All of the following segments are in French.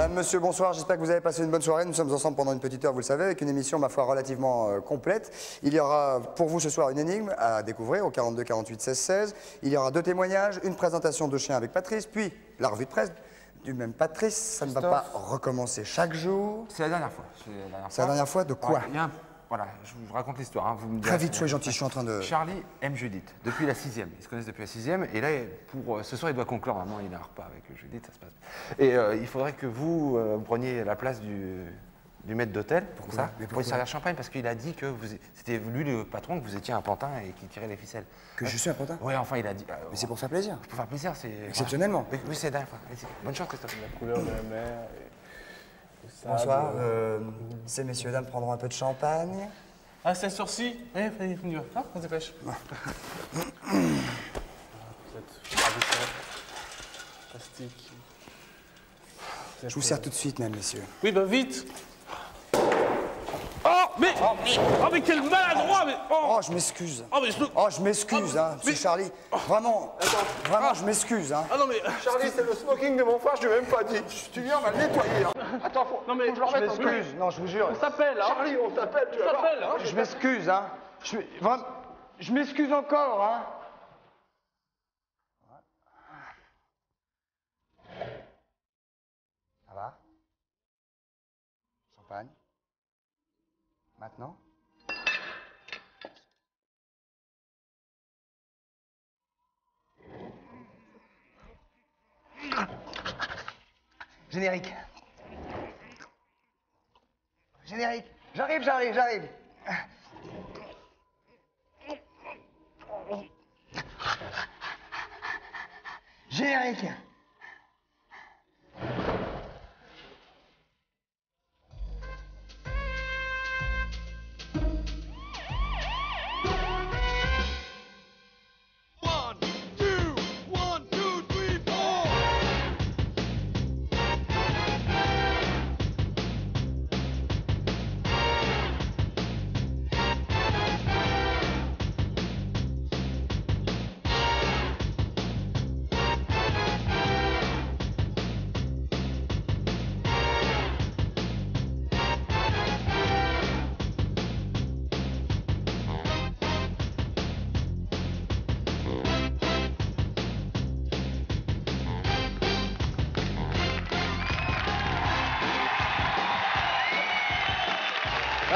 Madame, monsieur, bonsoir. J'espère que vous avez passé une bonne soirée. Nous sommes ensemble pendant une petite heure, vous le savez, avec une émission, ma foi, relativement complète. Il y aura pour vous ce soir une énigme à découvrir au 42 48 16 16. Il y aura 2 témoignages, une présentation de chien avec Patrice, puis la revue de presse du même Patrice. Ça ne va pas recommencer chaque jour. C'est la dernière fois. C'est la dernière fois de quoi? Voilà, je vous raconte l'histoire. Hein. Très vite, soyez gentil, je suis en train de... Charlie aime Judith, depuis la 6e. Ils se connaissent depuis la 6e. Et là, pour ce soir, il doit conclure. Vraiment, il a un repas avec Judith, ça se passe bien. Et il faudrait que vous preniez la place du maître d'hôtel pour ça, pour lui servir champagne, parce qu'il a dit que c'était lui le patron, que vous étiez un pantin et qu'il tirait les ficelles. Que je suis un pantin? Oui, enfin, il a dit... mais c'est pour faire plaisir. Pour faire plaisir, c'est... Exceptionnellement. Oui, c'est la dernière fois. Bonne chance, Christophe. La couleur de la mer... Bonsoir. Ces messieurs dames prendront un peu de champagne. Ah, c'est un sourcil? Eh, il faut venir. Ah, on se dépêche. Plastique. Je vous sers tout de suite, mesdames, messieurs. Oui, bah vite. Oh, mais... Oh, mais quel maladroit, mais... Oh, je m'excuse. Oh, mais je m'excuse, hein, monsieur Charlie. Vraiment, vraiment, je m'excuse, hein. Ah non, mais... Charlie, c'est le smoking de mon frère, je lui ai même pas dit. Tu viens, on va le nettoyer. Hein. Attends, Non, mais... je le remette. Je m'excuse, non, je vous jure. On s'appelle, hein. Charlie, on t'appelle, tu On vas voir. s'appelle, hein. Je m'excuse, hein. Vraiment, je m'excuse encore, hein. Ça va? Champagne? Maintenant? Générique. Générique. J'arrive. Générique.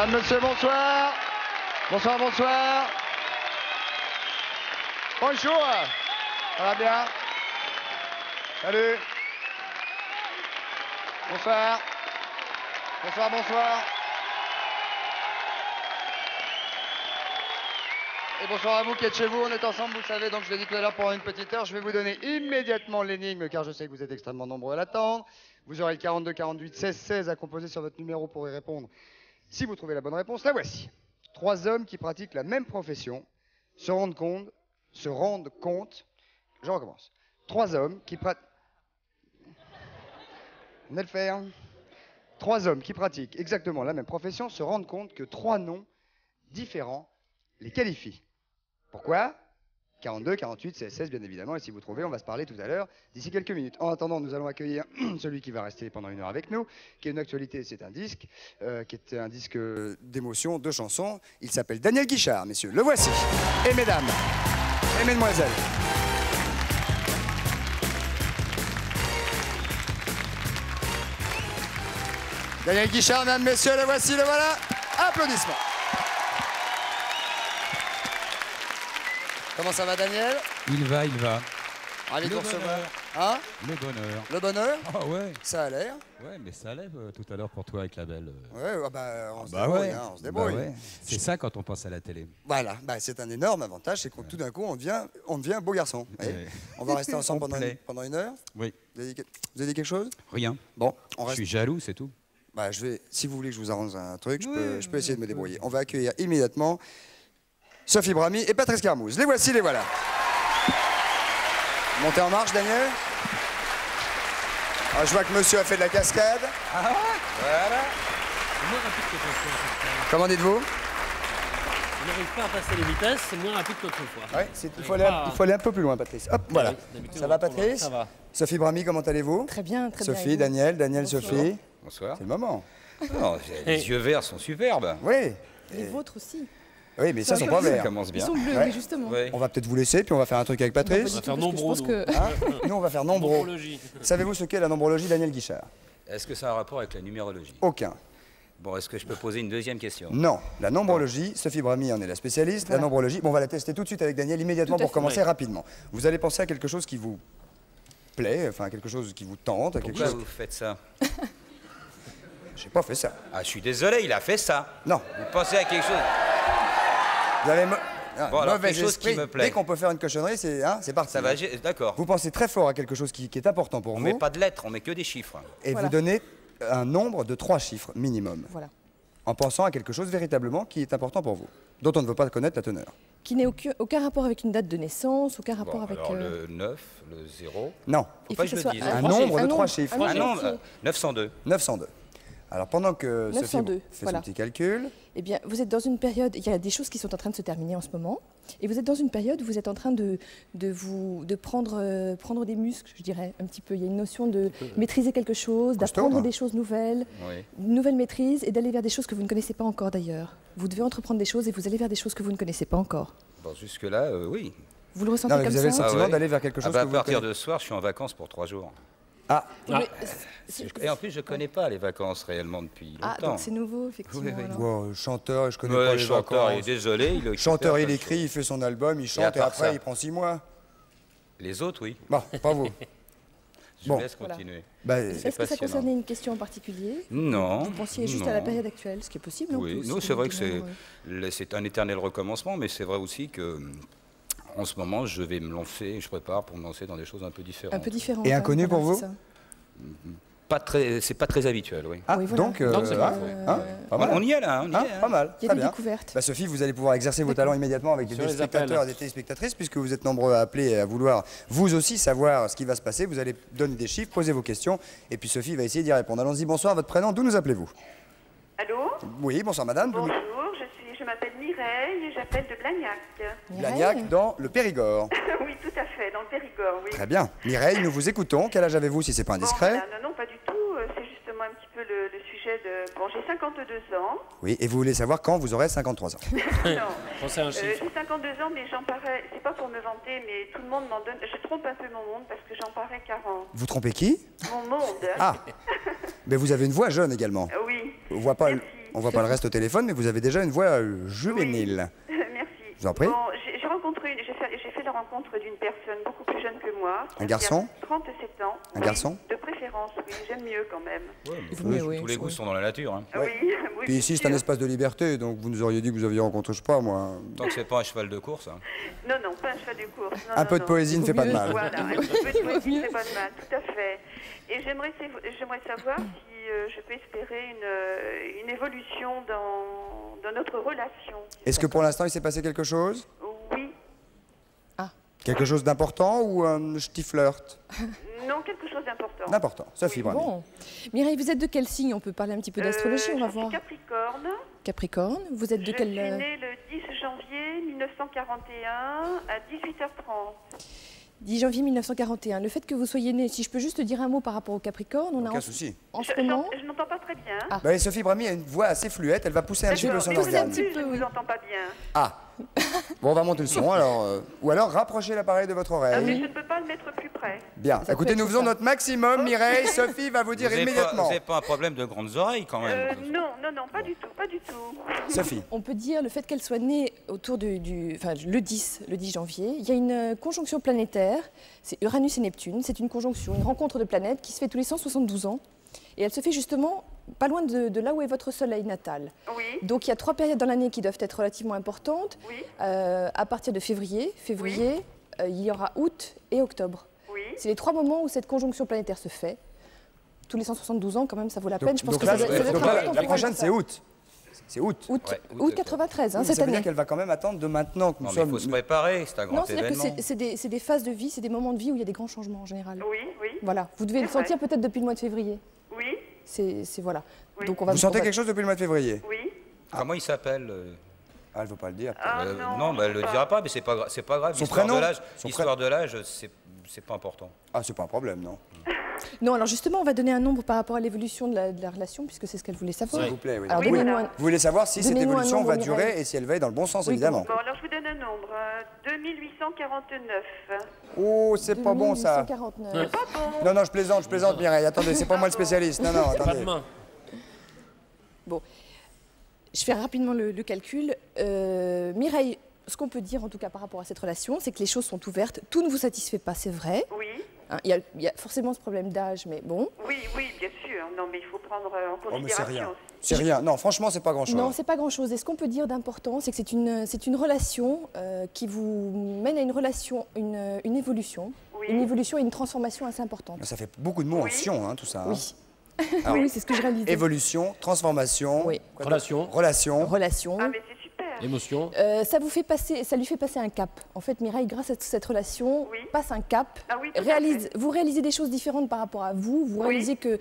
Mesdames, Monsieur, bonsoir. Bonsoir. Bonjour. Ça va bien? Salut. Bonsoir. Et bonsoir à vous qui êtes chez vous. On est ensemble, vous le savez, donc je l'ai dit tout à l'heure, pendant une petite heure. Je vais vous donner immédiatement l'énigme, car je sais que vous êtes extrêmement nombreux à l'attendre. Vous aurez le 42 48 16 16 à composer sur votre numéro pour y répondre. Si vous trouvez la bonne réponse, la voici. 3 hommes qui pratiquent la même profession se rendent compte, je recommence. 3 hommes qui pratiquent... Venez le faire. 3 hommes qui pratiquent exactement la même profession se rendent compte que 3 noms différents les qualifient. Pourquoi? 42, 48, 16, 16, bien évidemment, et si vous trouvez, on va se parler tout à l'heure, d'ici quelques minutes. En attendant, nous allons accueillir celui qui va rester pendant 1 heure avec nous, qui est une actualité, c'est un disque, qui est un disque d'émotion, de chansons. Il s'appelle Daniel Guichard, messieurs, le voici. Et mesdames, et mesdemoiselles. Daniel Guichard, mesdames, messieurs, le voici, le voilà. Applaudissements. Comment ça va, Daniel? Il va. Ravi de vous recevoir. Hein? Le bonheur. Le bonheur? Ah ouais. Ça a l'air. Ouais, mais ça lève tout à l'heure pour toi avec la belle. Ouais, on se débrouille, ouais. hein, on se débrouille. Bah ouais. C'est ça quand on pense à la télé. Voilà, c'est un énorme avantage, c'est que tout d'un coup, on devient un beau garçon. Ouais. On va rester ensemble pendant 1 heure. Oui. Vous avez dit quelque chose? Rien. Bon, on Je reste. suis jaloux, c'est tout. Si vous voulez que je vous arrange un truc, je peux essayer de me débrouiller. On va accueillir immédiatement Sophie Brami et Patrice Carmouze. Les voici, les voilà. Montez en marche, Daniel. Je vois que monsieur a fait de la cascade. Voilà. Comment dites-vous? On n'arrive pas à passer les vitesses, c'est moins rapide qu'autrefois. Ouais, il faut aller un peu plus loin, Patrice. Hop, voilà. D'habitude, Ça va, on- Patrice? Ça va. Sophie Brami, comment allez-vous? Très bien, très bien. Sophie, Daniel, Sophie. Bonsoir. C'est le moment. Non, les yeux verts sont superbes. Oui. Les vôtres aussi. Oui, mais ça, Ça sont pas Ça verts. commence Ils bien. sont bleus, Ouais. oui, justement. Ouais. On va peut-être vous laisser, puis on va faire un truc avec Non, pas Patrice. du va tout, faire parce que je pense nombreux, que- Hein Nous, on va faire nombreux. Nombrologie. Savez-vous ce qu'est la nombrologie, Daniel Guichard? Est-ce que ça a un rapport avec la numérologie? Aucun. Bon, est-ce que je peux poser une deuxième question? Non. La nombrologie, Sophie Brami en est la spécialiste. La nombrologie, bon, on va la tester tout de suite avec Daniel immédiatement Tout à pour fait. commencer Ouais. rapidement. Vous allez penser à quelque chose qui vous plaît, enfin quelque chose qui vous tente, à quelque Pourquoi chose. vous faites ça? J'ai pas fait ça. Ah, je suis désolé, il a fait ça. Non. Vous pensez à quelque chose? Vous avez Bon, alors, mauvais quelque chose qui esprit. me plaît. Dès qu'on peut faire une cochonnerie, c'est parti. Ça va, d'accord. Vous pensez très fort à quelque chose qui est important pour On vous met pas de lettres, on met que des chiffres. et Voilà. vous donnez un nombre de 3 chiffres minimum Voilà. en pensant à quelque chose véritablement qui est important pour vous, dont on ne veut pas connaître la teneur. Qui n'ait aucun rapport avec une date de naissance, aucun rapport Bon, avec. alors le 9, le 0. Non, Il pas faut que que je ce le soit dise. un nombre de 3 chiffres. un Ah non, entier. 902. 902. Alors pendant que 902, Sophie fait voilà. son petit calcul, Eh bien, vous êtes dans une période, il y a des choses qui sont en train de se terminer en ce moment, et vous êtes dans une période où vous êtes en train de prendre des muscles, je dirais, un petit peu. Il y a une notion de maîtriser quelque chose, Costaud, d'apprendre hein. des choses nouvelles, Oui. une nouvelle maîtrise, et d'aller vers des choses que vous ne connaissez pas encore d'ailleurs. Vous devez entreprendre des choses et vous allez vers des choses que vous ne connaissez pas encore. Bon, jusque-là, oui. Vous le ressentez non, mais comme vous avez le ça sentiment ouais. d'aller vers quelque chose Ah bah, que à vous partir connaissez. de ce soir, je suis en vacances pour 3 jours. Ah, Oui, mais Et en plus, je connais pas les vacances réellement depuis Ah, longtemps. donc c'est nouveau, effectivement. Oui, oui. alors. wow, chanteur, je connais Ouais, pas les chanteur, il est vacances. désolé. Il est Chanteur, occupé à il plein de écrit, il fait son album, il à chante et part après ça il prend 6 mois. choses. Les autres, oui. Bon, pas vous. Je Bon. vous laisse Voilà. continuer. Bah, Est-ce que ça passionnant. concernait une question en particulier Non. Vous pensiez juste non. à la période actuelle, ce qui est possible. Oui, aussi, non, c'est vrai que évidemment, c'est un éternel recommencement, mais c'est vrai aussi que en ce moment, je vais me lancer, je prépare pour me lancer dans des choses un peu différentes. un peu différent. Et inconnu pour vous? C'est pas très habituel, oui. Ah, Oui, voilà. donc, Donc, c'est hein, parfait. hein, pas mal. On y est là, on y Hein, est. pas mal, Il y très a des bien. découvertes. Bah, Sophie, vous allez pouvoir exercer vos talents immédiatement avec des Sur les téléspectateurs et appels. des téléspectatrices, puisque vous êtes nombreux à appeler et à vouloir vous aussi savoir ce qui va se passer. Vous allez donner des chiffres, poser vos questions, et puis Sophie va essayer d'y répondre. Allons-y, bonsoir, votre prénom, d'où nous appelez-vous? Allô? Oui, bonsoir madame. Bonjour, je m'appelle Mireille et j'appelle de Blagnac. Blagnac, dans le Périgord. Oui, tout à fait, dans le Périgord, oui. Très bien. Mireille, nous vous écoutons. Quel âge avez-vous si c'est pas Bon, indiscret? voilà, non, pas du tout. C'est justement un petit peu le sujet de... Bon, j'ai 52 ans. Oui, et vous voulez savoir quand vous aurez 53 ans. Non. Pensez à un chiffre. J'ai 52 ans, mais j'en parais... C'est pas pour me vanter, mais tout le monde m'en donne... Je trompe un peu mon monde parce que j'en parais 40. Vous trompez qui? Mon monde. Ah, mais vous avez une voix jeune également. Oui. On voit pas, Merci. on voit pas le reste au téléphone, mais vous avez déjà une voix juvénile. Merci. Je vous en prie. Bon, j'ai rencontré j'ai fait la rencontre d'une personne beaucoup plus jeune que moi. Un garçon? Qui a 37 ans. Un Oui, garçon? De préférence, oui. J'aime mieux quand même. Il vaut mieux, oui, Tous les je goûts trouve. sont dans la nature. Hein. Ouais. Oui, oui. Puis ici, c'est un sûr. espace de liberté, donc vous nous auriez dit que vous aviez rencontré, je sais pas moi. Tant que c'est pas un cheval de course. Hein. Non, non, pas un cheval de course. Non, Un non, peu de non. poésie ne fait pas de mal. Voilà, un petit peu de poésie, c'est pas de mal, tout à fait. Et j'aimerais savoir si je peux espérer une évolution dans notre relation. Est-ce que pour l'instant, il s'est passé quelque chose? Oui, Quelque chose d'important ou un petit flirt? non, quelque chose d'important. D'important. Sophie, Brami. Bon. Mireille, vous êtes de quel signe? On peut parler un petit peu d'astrologie, on va Je suis voir. Capricorne. Capricorne. Vous êtes de Je quel... suis née le 10 janvier 1941 à 18h30. 10 janvier 1941. Le fait que vous soyez né, si je peux juste dire un mot par rapport au Capricorne, on a Aucun souci. en ce moment... Je n'entends pas très bien. Ah. Bah, Sophie Brami a une voix assez fluette, elle va pousser un petit peu D'accord, son mais vous organe. êtes plus, je peu, ne oui. vous entends pas bien. Ah, bon, on va monter le son alors. Ou alors rapprochez l'appareil de votre Ah, mais oreille. je ne peux pas le mettre plus près. Bien, Ça peut écoutez, être nous faisons ça. notre maximum, Mireille. Sophie va vous dire Vous immédiatement. n'avez pas un problème de grandes oreilles quand même. Non, pas du tout, pas du tout. Sophie, On peut dire le fait qu'elle soit née autour enfin, le 10 janvier. Il y a une conjonction planétaire, c'est Uranus et Neptune. C'est une conjonction, une rencontre de planètes qui se fait tous les 172 ans. Et elle se fait justement pas loin de là où est votre soleil natal. Oui, Donc il y a 3 périodes dans l'année qui doivent être relativement importantes. oui, À partir de février, il y aura août et octobre. oui. C'est les 3 moments où cette conjonction planétaire se fait. Tous les 172 ans, quand même, ça vaut la peine. Je pense donc que là, ça doit être donc là, important la pour prochaine elle. c'est août. C'est août. Août, Ouais, août août, 93, hein, Oui, cette ça veut dire année. qu'elle va quand même attendre de maintenant que nous Non, mais il sommes. faut se préparer, c'est un grand Non, c'est-à-dire que événement. c'est des phases de vie, c'est des moments de vie où il y a des grands changements en général. Oui, oui, Voilà, vous devez le C'est vrai. sentir peut-être depuis le mois de février. oui, C'est voilà. Oui. Donc on va Vous sentez quelque chose depuis le mois de février? oui. Comment il s'appelle Ah, elle ne veut pas le dire. Non, bah, elle ne le dira pas, mais c'est pas grave. Son prénom L'histoire de l'âge, c'est pas important. Ah, c'est pas un problème, non. Non, alors justement, on va donner un nombre par rapport à l'évolution de la relation, puisque c'est ce qu'elle voulait savoir. S'il vous plaît, oui. Alors, Oui, donnez-nous voilà. un- Vous voulez savoir si cette Donnez-nous un évolution nombre, va Mireille. durer et si elle va dans le bon sens, Oui, évidemment. Bon, alors je vous donne un nombre. 2849. Oh, c'est pas bon, ça. 2849. Non, non, je plaisante, Mireille. Attendez, c'est pas moi le spécialiste. Non, non, Pas de attendez. main. Bon, je fais rapidement le calcul. Mireille, ce qu'on peut dire en tout cas par rapport à cette relation, c'est que les choses sont ouvertes. Tout ne vous satisfait pas, c'est vrai. Oui. Hein, il y a forcément ce problème d'âge, mais bon. Oui, bien sûr. Non, mais il faut prendre en Oh, mais c'est considération rien. aussi. C'est rien. Non, franchement, c'est pas grand-chose. Non, c'est pas grand-chose. Et ce qu'on peut dire d'important, c'est que c'est une relation qui vous mène à une relation, une évolution. Oui. Une évolution et une transformation assez importante. Ça fait beaucoup de mots en sion, hein, tout ça. hein. Oui. Alors, Oui, c'est ce que je réalise. évolution, transformation, Oui. quoi Relation. d'autre Relation. Relation. Ah, mais c'est super. Émotion. Ça lui fait passer un cap. En fait, Mireille, grâce à cette relation, Oui. passe un cap. Ah oui, tout à fait. Vous réalisez des choses différentes par rapport à vous. Vous Oui. réalisez que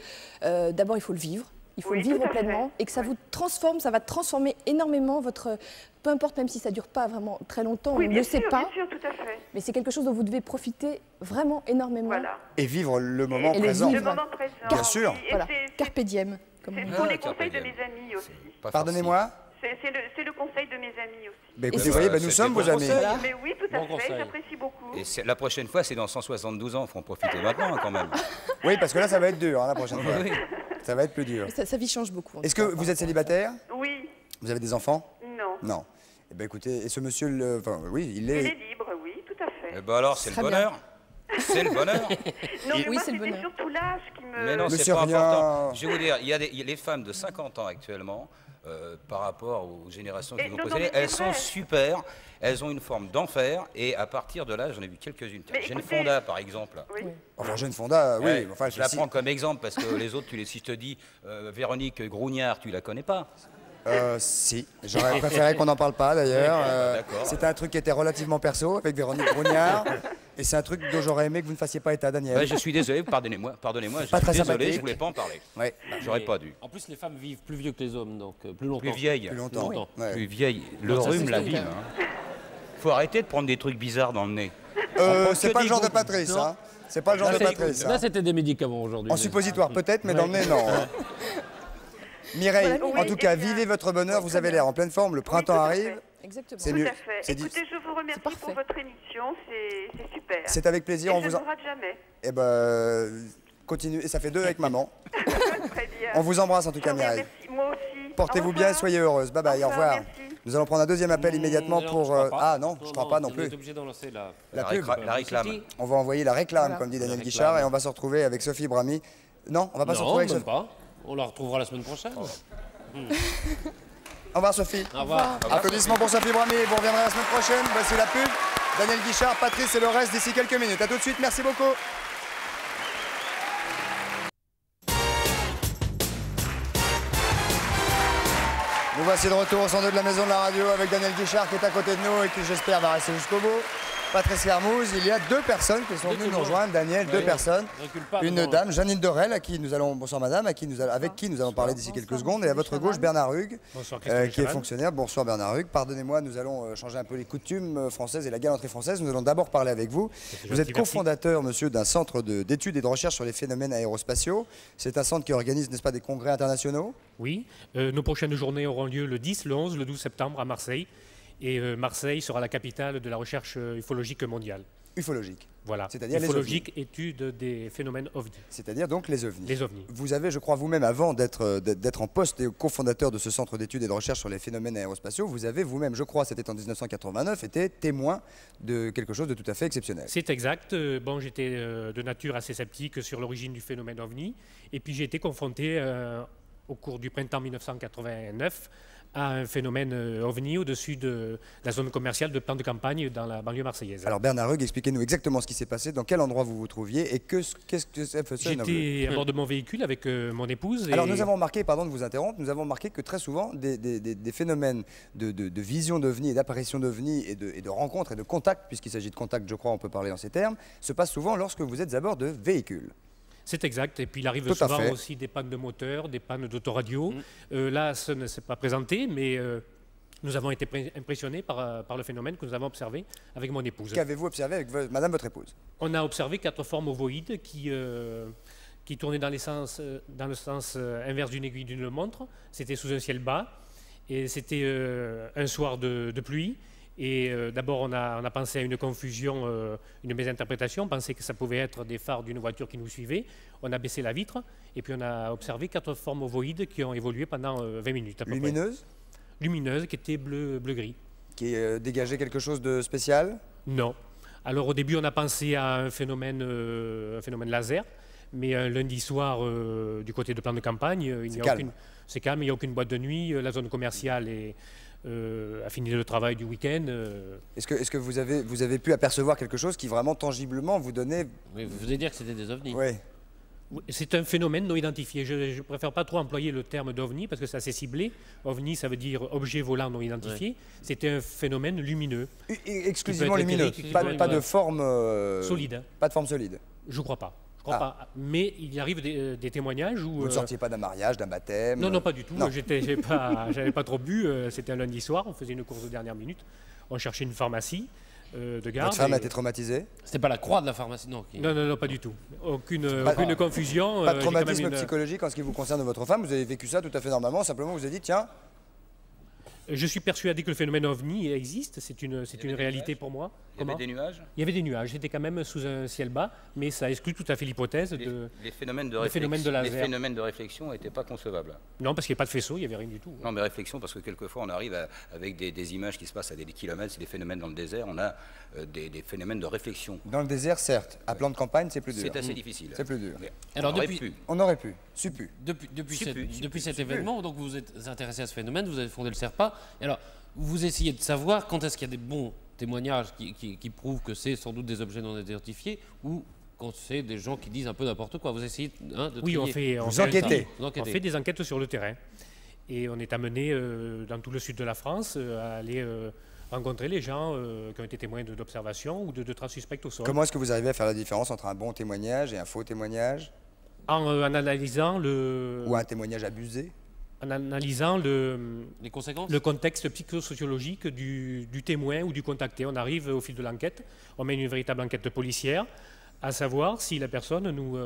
d'abord, il faut le vivre. Il faut Oui, le vivre tout à pleinement fait. et que ça Oui. vous transforme, ça va transformer énormément votre... Peu importe, même si ça ne dure pas vraiment très longtemps, Oui, on ne bien le sait sûr, pas. bien sûr, tout à fait. Mais c'est quelque chose dont vous devez profiter vraiment énormément. Voilà. Et vivre le moment Et le présent. vivre. Le moment présent. Bien sûr. Oui, et Voilà, c'est- carpe diem. Comme on Ce dit. sont les carpe conseils de diem. mes amis aussi. Pas Pardonnez-moi. C'est le conseil de mes amis aussi. Bah, écoutez, c'est- vous voyez, bah, c'est nous sommes des vos bons amis. conseils. Mais oui, tout à Bon fait, conseil. j'apprécie beaucoup. Et la prochaine fois, c'est dans 172 ans. Il faut en profiter maintenant, quand même. Oui, parce que là, ça va être dur, hein, la prochaine fois. Oui. Ça va être plus dur. Sa vie change beaucoup. en Est-ce tout que cas. vous êtes célibataire? Oui, Vous avez des enfants? non. Non. Eh ben, écoutez, et ce monsieur, enfin, oui, il Il est est... libre, oui, tout à fait. Eh ben alors, c'est le Très bien. bonheur. C'est le bonheur. Non, mais Oui, moi, c'est le c'était bonheur. surtout l'âge qui me... Mais non, Mais c'est c'est pas rien. important. Je vais vous dire, il y a les femmes de 50 ans actuellement, par rapport aux générations qui Et nous non, non, précédaient, mais c'est elles sont vrai. super. Elles ont une forme d'enfer. Et à partir de là, j'en ai vu quelques-unes. Mais Jeanne écoutez- Fonda, par exemple. Oui. Enfin, jeune Fonda, oui. Ouais, Enfin, je la prends comme exemple parce que les autres, si je te dis Véronique Grougnard, tu la connais pas. Si, j'aurais préféré qu'on n'en parle pas d'ailleurs. D'accord. C'était un truc qui était relativement perso avec Véronique Grougnard. Et c'est un truc dont j'aurais aimé que vous ne fassiez pas état, Daniel. Ouais, je suis désolé, pardonnez-moi, je Pas suis très désolé, sympathique. je voulais pas en parler. Ouais, J'aurais Mais pas dû. En plus, les femmes vivent plus vieux que les hommes, donc plus longtemps. Plus vieille. plus longtemps. longtemps. Ouais. Plus vieille. Le Non, ça, rhume c'est l'abîme. clair. Hein. Faut arrêter de prendre des trucs bizarres dans le nez. C'est que pas le des genre de goûts. Patrice, Non. hein. C'est pas le genre Là, de Patrice. là, hein. c'était des médicaments aujourd'hui. En suppositoire peut-être, mais dans le nez, non. hein. Mireille, Voilà, en tout cas, eh bien, vivez votre bonheur, vous avez l'air en pleine forme, le printemps tout à arrive. fait. Exactement. C'est Tout mieux. à fait. C'est dit- Écoutez, je vous remercie parfait. pour votre émission, c'est super. C'est avec plaisir, Et on je vous ne en... rate jamais. Eh ben, continuez, et ça fait 2 avec maman. Très bien. On vous embrasse en tout Je cas, vous Mireille. remercie. Moi aussi. Portez-vous Au bien, revoir. soyez heureuse. Bye bye, au revoir. Merci. Nous allons prendre un deuxième appel immédiatement pour... Ah non, je crois pas non Vous plus. êtes obligé d'en lancer la... La pub. La réclame. On va envoyer la réclame, Voilà. comme dit Daniel La Guichard, réclame. et on va se retrouver avec Sophie Brami. Non, on va pas se Non, retrouver avec même Sophie. pas. On la retrouvera la semaine prochaine. Au revoir Sophie. Au revoir. Applaudissements pour Sophie Brami, vous reviendrez la semaine prochaine. Voici la pub. Daniel Guichard, Patrice et le reste d'ici quelques minutes. A tout de suite, merci beaucoup. Nous voici de retour au 102 de la maison de la radio avec Daniel Guichard qui est à côté de nous et qui j'espère va rester jusqu'au bout. Patrice Hermouze, il y a 2 personnes qui sont venues nous rejoindre. Daniel, 2 personnes. Recule pas Une devant- dame, Janine Dorel, à qui nous allons, bonsoir madame, avec qui nous allons parler d'ici quelques secondes. Et à votre gauche, Bernard Hugues, Bonsoir, Christophe qui est Chaval. fonctionnaire. Bonsoir Bernard Hugues. Pardonnez-moi, nous allons changer un peu les coutumes françaises et la galanterie française. Nous allons d'abord parler avec vous. Vous êtes gentil, cofondateur, monsieur, d'un centre d'études et de recherche sur les phénomènes aérospatiaux. C'est un centre qui organise, n'est-ce pas, des congrès internationaux? Oui, nos prochaines journées auront lieu le 10, le 11, le 12 septembre à Marseille. Et Marseille sera la capitale de la recherche ufologique mondiale. Ufologiques. Voilà, C'est-à-dire les ufologique, étude des phénomènes ovnis. C'est-à-dire donc les ovnis. Les ovnis. Vous avez, je crois, vous-même, avant d'être en poste et cofondateur de ce centre d'études et de recherche sur les phénomènes aérospatiaux, vous avez vous-même, je crois, c'était en 1989, été témoin de quelque chose de tout à fait exceptionnel. C'est exact. Bon, j'étais de nature assez sceptique sur l'origine du phénomène ovni. Et puis j'ai été confronté au cours du printemps 1989 à un phénomène ovni au-dessus de la zone commerciale de plan de campagne dans la banlieue marseillaise. Alors Bernard Hugues, expliquez-nous exactement ce qui s'est passé, dans quel endroit vous vous trouviez et qu'est-ce que c'est ce phénomène. J'étais à bord de mon véhicule avec mon épouse. Alors et- nous avons remarqué, pardon de vous interrompre, nous avons remarqué que très souvent des phénomènes de vision d'ovnis et d'apparition d'ovnis et de rencontres et de contacts, puisqu'il s'agit de contacts, je crois, on peut parler en ces termes, se passent souvent lorsque vous êtes à bord de véhicules. C'est exact. Et puis il arrive Tout à souvent fait. aussi des pannes de moteur, des pannes d'autoradio. Là, ça ne s'est pas présenté, mais Nous avons été impressionnés par le phénomène que nous avons observé avec mon épouse. Qu'avez-vous observé avec madame, votre épouse? On a observé 4 formes ovoïdes qui tournaient dans le sens inverse d'une aiguille d'une montre. C'était sous un ciel bas et c'était un soir de pluie. Et d'abord, on a pensé à une confusion, une mésinterprétation. On pensait que ça pouvait être des phares d'une voiture qui nous suivait. On a baissé la vitre et puis on a observé 4 formes ovoïdes qui ont évolué pendant 20 minutes à peu près. Lumineuses? Lumineuses, qui étaient bleu-gris. Qui dégageait quelque chose de spécial? Non. Alors au début, on a pensé à un phénomène laser, mais un lundi soir, du côté de plan de campagne, c'est calme, il n'y a aucune boîte de nuit, la zone commerciale a fini le travail du week-end. Est-ce que vous avez pu apercevoir quelque chose qui vraiment tangiblement vous donnait... Oui, vous voulez dire que c'était des ovnis? Oui. C'est un phénomène non identifié. Je ne préfère pas trop employer le terme d'ovni parce que c'est assez ciblé. OVNI, ça veut dire objet volant non identifié. Ouais. C'était un phénomène lumineux. Exclusivement lumineux, pas de forme... solide. Pas de forme solide. Je ne crois pas. Pas. Mais il y arrive des témoignages où... Vous ne sortiez pas d'un mariage, d'un baptême? Non, pas du tout. J'avais pas trop bu. C'était un lundi soir. On faisait une course de dernière minute. On cherchait une pharmacie de garde. Votre femme a été traumatisée? C'était pas la croix de la pharmacie, non? Non, pas du tout. Aucune confusion. Pas de traumatisme psychologique en ce qui vous concerne de votre femme? Vous avez vécu ça tout à fait normalement? Simplement, vous avez dit, tiens... Je suis persuadé que le phénomène OVNI existe, c'est une réalité pour moi. Il y avait des nuages? Il y avait des nuages, c'était quand même sous un ciel bas, mais ça exclut tout à fait l'hypothèse de... Les phénomènes de réflexion n'étaient pas concevables. Non, parce qu'il n'y avait pas de faisceau, il n'y avait rien du tout. Non, mais réflexion, parce que quelquefois on arrive avec des images qui se passent à des kilomètres, c'est des phénomènes dans le désert, on a des phénomènes de réflexion. Dans le désert, certes. À plan de campagne, c'est plus dur. C'est assez difficile. C'est plus dur. Alors, on aurait pu. Suppu. Depuis cet événement, donc vous êtes intéressé à ce phénomène, vous avez fondé le SERPA. Et alors, vous essayez de savoir quand est-ce qu'il y a des bons témoignages qui prouvent que c'est sans doute des objets non identifiés ou quand c'est des gens qui disent un peu n'importe quoi. Vous essayez de trier. Oui, on fait des enquêtes sur le terrain. Et on est amené dans tout le sud de la France à aller rencontrer les gens qui ont été témoins d'observation ou de traces suspectes au sol. Comment est-ce que vous arrivez à faire la différence entre un bon témoignage et un faux témoignage? En analysant le... Ou un témoignage abusé? En analysant les conséquences, le contexte psychosociologique du témoin ou du contacté. On arrive au fil de l'enquête, on mène une véritable enquête policière, à savoir si la personne nous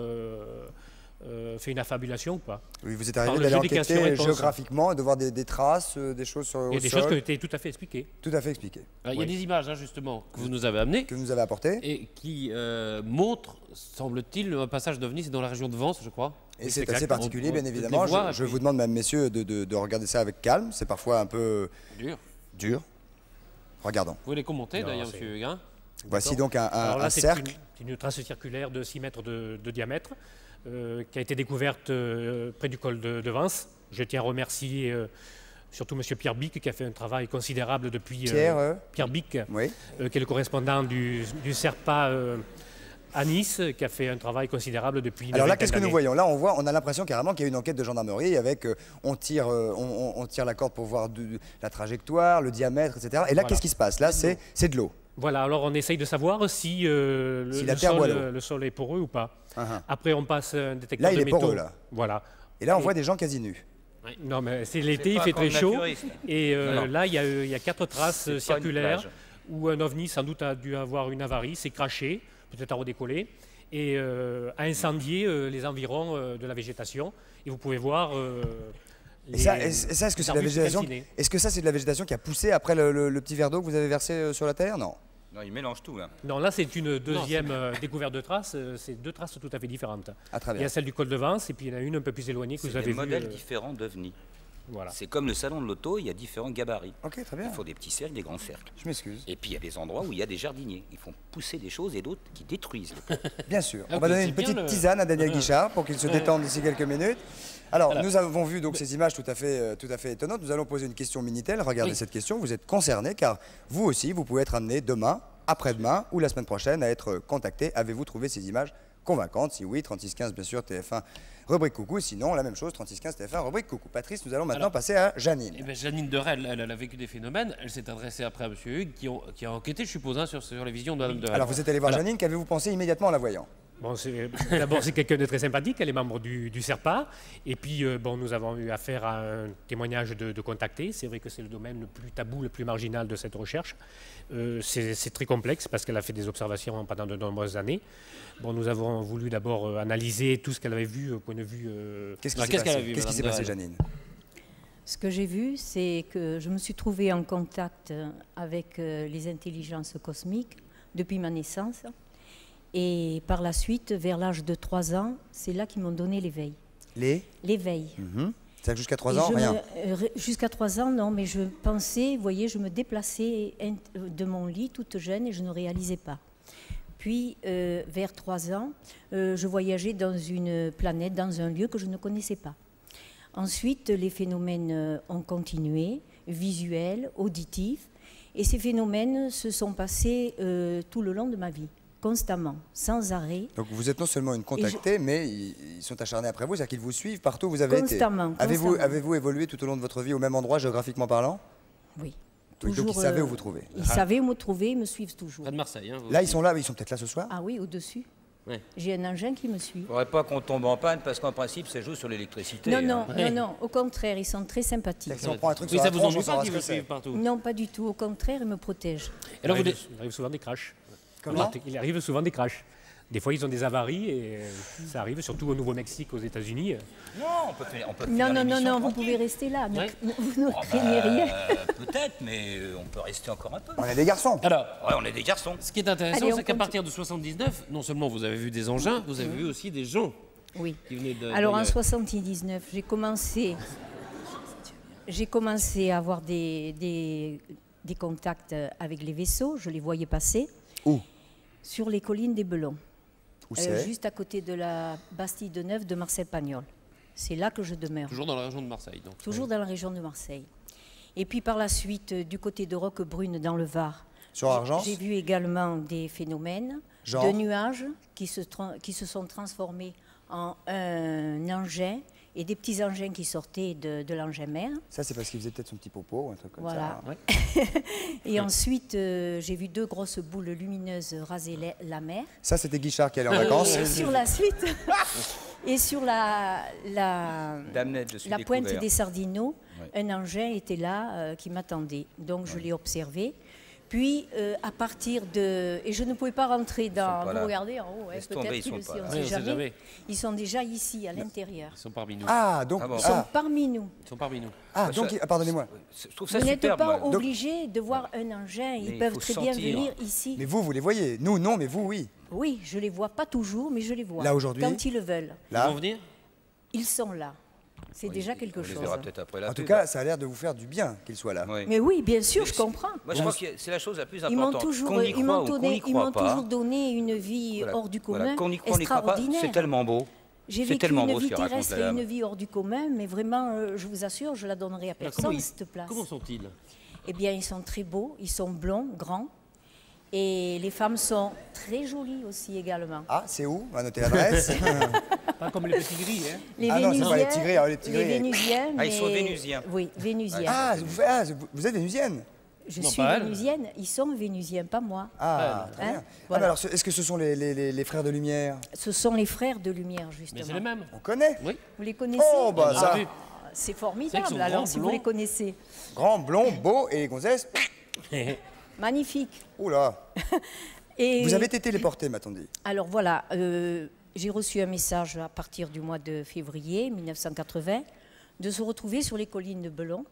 fait une affabulation ou pas. Oui, vous êtes arrivé d'aller enquêter géographiquement et de voir des traces, des choses sur le sol. Il y a des choses qui ont été tout à fait expliquées. Tout à fait expliquées. Il y a des images, justement, que vous nous avez amenées. Que vous nous avez apportées. Et qui montrent, semble-t-il, un passage d'OVNI, c'est dans la région de Vence, je crois. Et c'est assez particulier, bien évidemment. Je vous demande, mesdames, messieurs, de regarder ça avec calme. C'est parfois un peu... Dur. Regardons. Vous pouvez les commenter, d'ailleurs, monsieur Huguin. Voici donc un cercle. C'est une trace circulaire de 6 mètres de diamètre qui a été découverte près du col de Vence. Je tiens à remercier surtout M. Pierre Bic qui a fait un travail considérable depuis... Pierre Bic, oui. Qui est le correspondant du SERPA à Nice, qui a fait un travail considérable depuis... Alors là, qu'est-ce que nous voyons? Là, on a l'impression carrément qu'il y a une enquête de gendarmerie avec... on tire la corde pour voir la trajectoire, le diamètre, etc. Et là, qu'est-ce qui se passe? Là, c'est de l'eau. Voilà, alors on essaye de savoir si le sol est poreux ou pas. Après, on passe un détecteur de métaux. Là, il est poreux, là. Voilà. Et là, on voit des gens quasi nus. Non, mais c'est l'été, il fait très chaud. Et là, il y a 4 traces circulaires où un ovni, sans doute, a dû avoir une avarie, s'est craché, peut-être à redécoller, et a incendié les environs de la végétation. Et vous pouvez voir... est-ce que c'est de la végétation? Est-ce que ça, c'est de la végétation qui a poussé après le petit verre d'eau que vous avez versé sur la terre? Non. Non, il mélange tout, là. Non, là, c'est une deuxième découverte de traces. C'est 2 traces tout à fait différentes. Il y a celle du col de Vence et puis il y en a une un peu plus éloignée que vous avez vue. C'est des modèles différents d'OVNI. Voilà. C'est comme le salon de l'auto, il y a différents gabarits. Ok, très bien. Il faut des petits cercles, des grands cercles. Je m'excuse. Et puis il y a des endroits où il y a des jardiniers. Ils font pousser des choses et d'autres qui détruisent. Bien sûr. On va donner une petite tisane à Daniel Guichard pour qu'il se détende d'ici quelques minutes. Alors, nous avons vu donc ces images tout à fait étonnantes. Nous allons poser une question Minitel. Regardez cette question. Vous êtes concernés car vous aussi, vous pouvez être amené demain, après-demain ou la semaine prochaine à être contacté. Avez-vous trouvé ces images convaincantes? Si oui, 3615 bien sûr, TF1, rubrique coucou. Sinon, la même chose, 3615 TF1, rubrique coucou. Patrice, nous allons maintenant passer à Janine. Janine Derel, elle a vécu des phénomènes. Elle s'est adressée après à M. Hugues qui a enquêté, je suppose, sur les visions de Mme Derel. Alors, vous êtes allé voir Janine. Qu'avez-vous pensé immédiatement en la voyant? Bon, d'abord, c'est quelqu'un de très sympathique, elle est membre du SERPA. Et puis, bon, nous avons eu affaire à un témoignage de contacté. C'est vrai que c'est le domaine le plus tabou, le plus marginal de cette recherche. C'est très complexe parce qu'elle a fait des observations pendant de nombreuses années. Bon, nous avons voulu d'abord analyser tout ce qu'elle avait vu au point de vue... Qu'est-ce qui s'est passé, Janine? Ce que j'ai vu, c'est que je me suis trouvée en contact avec les intelligences cosmiques depuis ma naissance. Et par la suite, vers l'âge de 3 ans, c'est là qu'ils m'ont donné l'éveil. L'éveil. C'est-à-dire jusqu'à 3 ans, rien? Jusqu'à 3 ans, non, mais je pensais, vous voyez, je me déplaçais de mon lit toute jeune et je ne réalisais pas. Puis, vers 3 ans, je voyageais dans une planète, dans un lieu que je ne connaissais pas. Ensuite, les phénomènes ont continué, visuels, auditifs, et ces phénomènes se sont passés tout le long de ma vie. Constamment, sans arrêt. Donc vous êtes non seulement une contactée, mais ils sont acharnés après vous, c'est-à-dire qu'ils vous suivent partout où vous avez constamment, été. Avez-vous évolué tout au long de votre vie au même endroit, géographiquement parlant? Oui. Toujours, donc ils savaient où vous trouver. Ils savaient où me trouver, ils me suivent toujours. Près de Marseille. Hein, là, ils sont peut-être là ce soir? Ah oui, au-dessus. Ouais. J'ai un engin qui me suit. Il ne faudrait pas qu'on tombe en panne parce qu'en principe, ça joue sur l'électricité. Non, au contraire, ils sont très sympathiques. Si on prend un truc oui, sur ça la vous tronche, embête pas qu'ils vous suivent partout? Non, pas du tout. Au contraire, ils me protègent. Alors, il arrive souvent des crashs. Comment? Il arrive souvent des crashs. Des fois, ils ont des avaries et ça arrive, surtout au Nouveau-Mexique, aux États-Unis. Non, on peut Non, vous pouvez rester là. Ouais. Vous ne craignez rien. Peut-être, mais on peut rester encore un peu. On est des garçons. Alors, ouais, on est des garçons. Ce qui est intéressant, c'est qu'à partir de 79, non seulement vous avez vu des engins, vous avez vu aussi des gens. Oui. Qui venaient de, alors en 79, j'ai commencé à avoir des contacts avec les vaisseaux. Je les voyais passer. Où? Sur les collines des Belons. Où c'est? Juste à côté de la Bastille de Neuve de Marcel Pagnol. C'est là que je demeure. Toujours dans la région de Marseille. Donc. Toujours dans la région de Marseille. Et puis par la suite, du côté de Roquebrune, dans le Var, sur Argence, j'ai vu également des phénomènes de nuages qui se sont transformés en un engin et des petits engins qui sortaient de l'engin mère. Ça, c'est parce qu'il faisait peut-être son petit popo ou un truc comme ça. Ouais. Et ensuite, j'ai vu 2 grosses boules lumineuses raser la mer. Ça, c'était Guichard qui allait en vacances. Et sur la suite, et sur la pointe des Sardinots, un engin était là qui m'attendait. Donc, je l'ai observé. Puis, à partir de... Et je ne pouvais pas rentrer dans... Vous regardez en haut, peut-être qu'ils le savent, on ne sait jamais. Ils sont déjà ici, à l'intérieur. Ils sont parmi nous. Ah, donc... Ils sont parmi nous. Ils sont parmi nous. Ah, donc, pardonnez-moi. Vous n'êtes pas obligés de voir un engin. Ils peuvent très bien venir ici. Mais vous les voyez. Nous, non, mais vous, oui. Oui, je les vois pas toujours, mais je les vois. Là, aujourd'hui? Quand ils le veulent. Là. Ils vont venir? Ils sont là. C'est déjà quelque chose. En tout cas, ça a l'air de vous faire du bien qu'ils soient là. Oui. Mais oui, bien sûr, je comprends. Moi, je crois que c'est la chose la plus importante. Ils m'ont toujours donné une vie hors du commun, extraordinaire. C'est tellement beau. J'ai vécu une vie terrestre et une vie hors du commun, mais vraiment, je vous assure, je la donnerai à personne, cette place. Comment sont-ils? Eh bien, ils sont très beaux, ils sont blonds, grands. Et les femmes sont très jolies aussi également. Ah, c'est où? On va noter l'adresse. Pas comme les petits gris, hein? Les Vénusiens. Non, c'est pas les Vénusiens. Ah, ils sont vénusiens. Oui, vénusiens. Ah, vous êtes vénusienne? Je suis vénusienne, ils sont vénusiens, pas moi. Ah, très bien. Voilà. Alors, est-ce que ce sont les frères de lumière? Ce sont les frères de lumière, justement. Mais c'est les mêmes. On connaît? Oui. Vous les connaissez? Oh, bah ça. C'est formidable, alors, si vous les connaissez. Grand, blond, beau, et les gonzesses? Magnifique. Oula. Et vous avez été téléporté, m'a-t-on dit? Alors voilà, j'ai reçu un message à partir du mois de février 1980 de se retrouver sur les collines de Belon,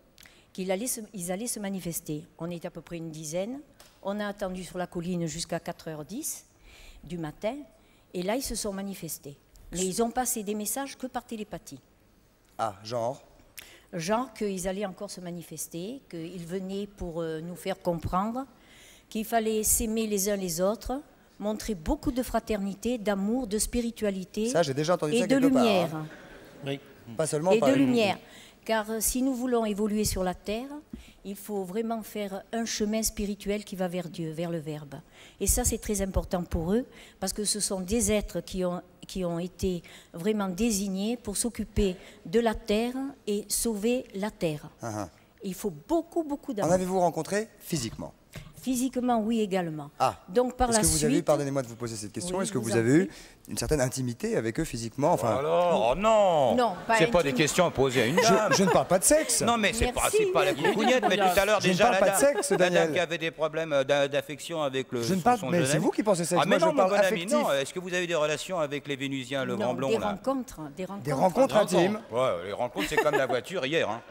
qu'ils allaient se manifester. On est à peu près une dizaine. On a attendu sur la colline jusqu'à 4h10 du matin, et là, ils se sont manifestés. Mais ils ont passé des messages que par télépathie. Ah, genre? Genre qu'ils allaient encore se manifester, qu'ils venaient pour nous faire comprendre qu'il fallait s'aimer les uns les autres, montrer beaucoup de fraternité, d'amour, de spiritualité. Ça, j'ai déjà entendu ça quelque part. Et de lumière. Hein. Oui. Pas seulement et de lumière. Car si nous voulons évoluer sur la terre, il faut vraiment faire un chemin spirituel qui va vers Dieu, vers le Verbe. Et ça, c'est très important pour eux, parce que ce sont des êtres qui ont été vraiment désignés pour s'occuper de la terre et sauver la terre. Il faut beaucoup, beaucoup d'amour. En avez-vous rencontré physiquement? Physiquement, oui, également. Ah. Donc, par Est-ce la que vous avez, suite... pardonnez-moi de vous poser cette question, Oui, est-ce que je vous vous en avez eu prie. une certaine intimité avec eux physiquement, enfin... Alors, non. Non, pas C'est pas intime. des questions à poser à une dame. Je ne parle pas de sexe. Non, mais c'est Merci, pas la oui. coucougnette, mais tout à l'heure, Je ne déjà, parle pas de sexe, la Daniel. dame qui avait des problèmes d'affection avec le. Je ne parle, son mais jeune c'est ami. vous qui pensez sexe. Ah, mais Moi, non, je mon parle bon ami, affectif. non. Est-ce que vous avez des relations avec les Vénusiens, le grand blond, des là rencontres, des rencontres. Des rencontres intimes. Ouais, les rencontres, c'est comme la voiture hier, hein,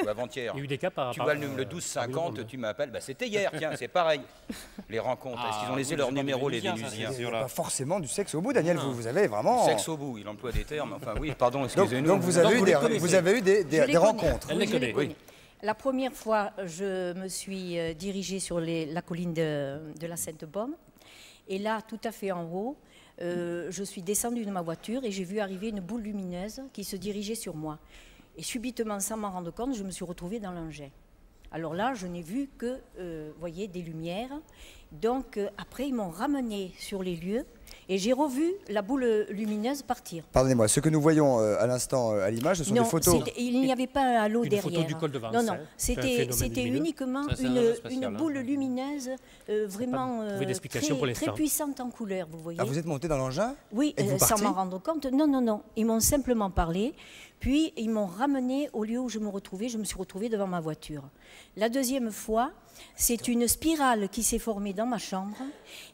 ou avant-hier. Il y a eu des cas par. Tu vois le 1250, tu m'appelles, bah, c'était hier, tiens, c'est pareil. Les rencontres, est-ce qu'ils ont laissé leur numéro, les Vénusiens? Il n'y a pas forcément du sexe au bout, Daniel. Vous avez vraiment... Sexe au bout, il emploie des termes, enfin oui, pardon, Donc, excusez-nous. donc vous avez eu des Je les rencontres. connais. Oui, je les Oui. connais. La première fois, je me suis dirigée sur la colline de la Sainte-Baume. Et là, tout à fait en haut, je suis descendue de ma voiture et j'ai vu arriver une boule lumineuse qui se dirigeait sur moi. Et subitement, sans m'en rendre compte, je me suis retrouvée dans l'engin. Alors là, je n'ai vu que, voyez, des lumières. Donc après, ils m'ont ramenée sur les lieux et j'ai revu la boule lumineuse partir. Pardonnez-moi, ce que nous voyons à l'instant à l'image, ce sont Non, des photos. il n'y avait pas un halo Une derrière. photo du col de Vence, Non, non, hein. c'était C'est un phénomène lumineux. uniquement Ça, c'est un enjeu spatial, une hein. boule lumineuse vraiment trouvé d'explication pour très, très l'instant. puissante en couleur, vous voyez. Ah, vous êtes monté dans l'engin? Oui, Et vous sans partez m'en rendre compte. Non, non, non. Ils m'ont simplement parlé. Puis, ils m'ont ramené au lieu où je me retrouvais. Je me suis retrouvée devant ma voiture. La deuxième fois, c'est une spirale qui s'est formée dans ma chambre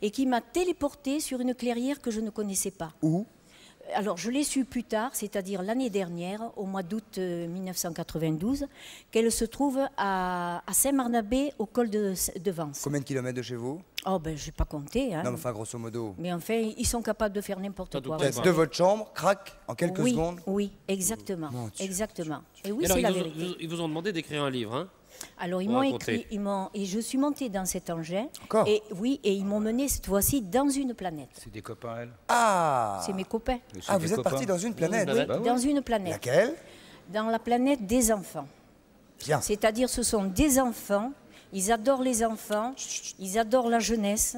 et qui m'a téléportée sur une clairière que je ne connaissais pas. Où? Alors, je l'ai su plus tard, c'est-à-dire l'année dernière, au mois d'août 1992, qu'elle se trouve à Saint-Marnabé, au col de Vence. Combien de kilomètres de chez vous? Oh, ben, je n'ai pas compté. Hein. Non, mais enfin, grosso modo. Mais enfin, ils sont capables de faire n'importe quoi. Peut-être de votre chambre, crac, en quelques Oui, secondes? oui, exactement. Mon Dieu. Exactement. Et oui, Et alors, c'est la ils vérité. ils vous ont demandé d'écrire un livre, hein? Alors, ils Pour m'ont raconter. écrit, et je suis montée dans cet engin. Encore? Et oui, et ils m'ont menée cette fois-ci dans une planète. C'est des copains, elle. Ah! C'est mes copains. Mais c'est Ah, des vous êtes copains. parti dans une planète? planète. Bah oui. Dans une planète. Laquelle? Dans la planète des enfants. Bien. C'est-à-dire, ce sont des enfants. Ils adorent les enfants. Ils adorent la jeunesse.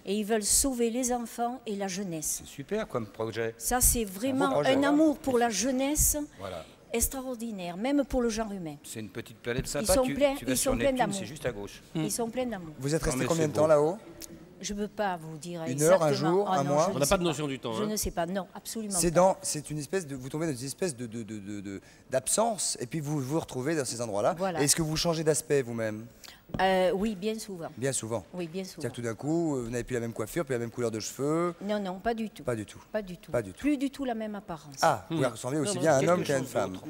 Et ils veulent sauver les enfants et la jeunesse. C'est super comme projet. Ça, c'est vraiment projet, un ouais. amour pour la jeunesse Voilà. extraordinaire, même pour le genre humain. C'est une petite planète sympa. sont tu, pleins- tu vas ils sur sont pleins Neptune, d'amour. c'est juste à gauche. Ils sont pleins d'amour. Vous êtes resté mais combien c'est de temps beau. là-haut? Je ne peux pas vous dire Une exactement. heure, un jour, Ah un non, mois je On ne n'a sais pas de notion du temps. Je hein. ne sais pas, non, absolument C'est pas. c'est une espèce de, vous tombez dans une espèce d'absence et puis vous vous vous retrouvez dans ces endroits-là. Voilà. Et est-ce que vous changez d'aspect vous-même? Oui, bien souvent. Bien souvent. Oui, bien souvent. C'est-à-dire que tout d'un coup, vous n'avez plus la même coiffure, plus la même couleur de cheveux. Non, non, pas du tout. Pas du tout. Pas du tout. Pas du tout. Plus du tout la même apparence. Ah, vous ressemblez aussi Non, bien à un quelque homme qu'à une chose femme. d'autre.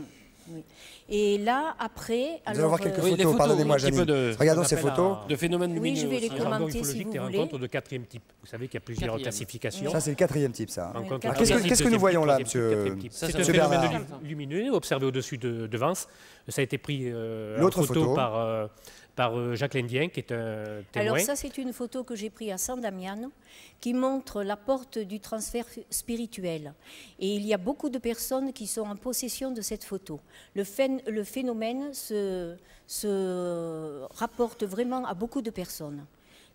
Oui. Et là, après, Nous allons voir quelques Oui, les photos, photos, pardonnez-moi, un petit peu Janine. de- Regardons on ces appelle photos. De phénomènes Oui, lumineux. je vais les aussi. Un jargon commenter si ufologique, vous des voulez. rencontres de quatrième type. Vous savez qu'il y a plusieurs Quatrième. classifications. Ça, c'est le quatrième type, ça. hein. Rencontre Alors, de qu'est-ce que deuxième nous type, voyons là, troisième type, monsieur- quatrième type. Ça, C'est c'est un monsieur phénomène Bernard. lumineux observé au-dessus de Vence. Ça a été pris en L'autre photo photo. par Jacques Lendien, qui est un témoin. Alors ça, c'est une photo que j'ai prise à San Damiano qui montre la porte du transfert spirituel. Et il y a beaucoup de personnes qui sont en possession de cette photo. Le phénomène se rapporte vraiment à beaucoup de personnes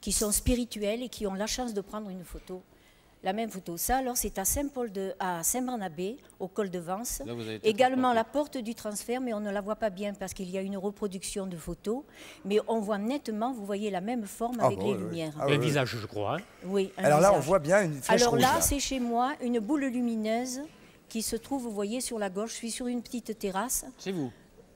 qui sont spirituelles et qui ont la chance de prendre une photo. La même photo. Ça, alors, c'est à Saint-Barnabé, au col de Vence. Là, vous avez été Également transporté. la porte du transfert, mais on ne la voit pas bien parce qu'il y a une reproduction de photos. Mais on voit nettement, vous voyez la même forme Ah avec bon, les oui, oui. lumières. Ah Un oui, oui. visage, je crois. hein. Oui, un Alors là, on visage. voit bien une flèche Alors rouge. là, c'est chez moi une boule lumineuse qui se trouve, vous voyez, sur la gauche. Je suis sur une petite terrasse. C'est vous.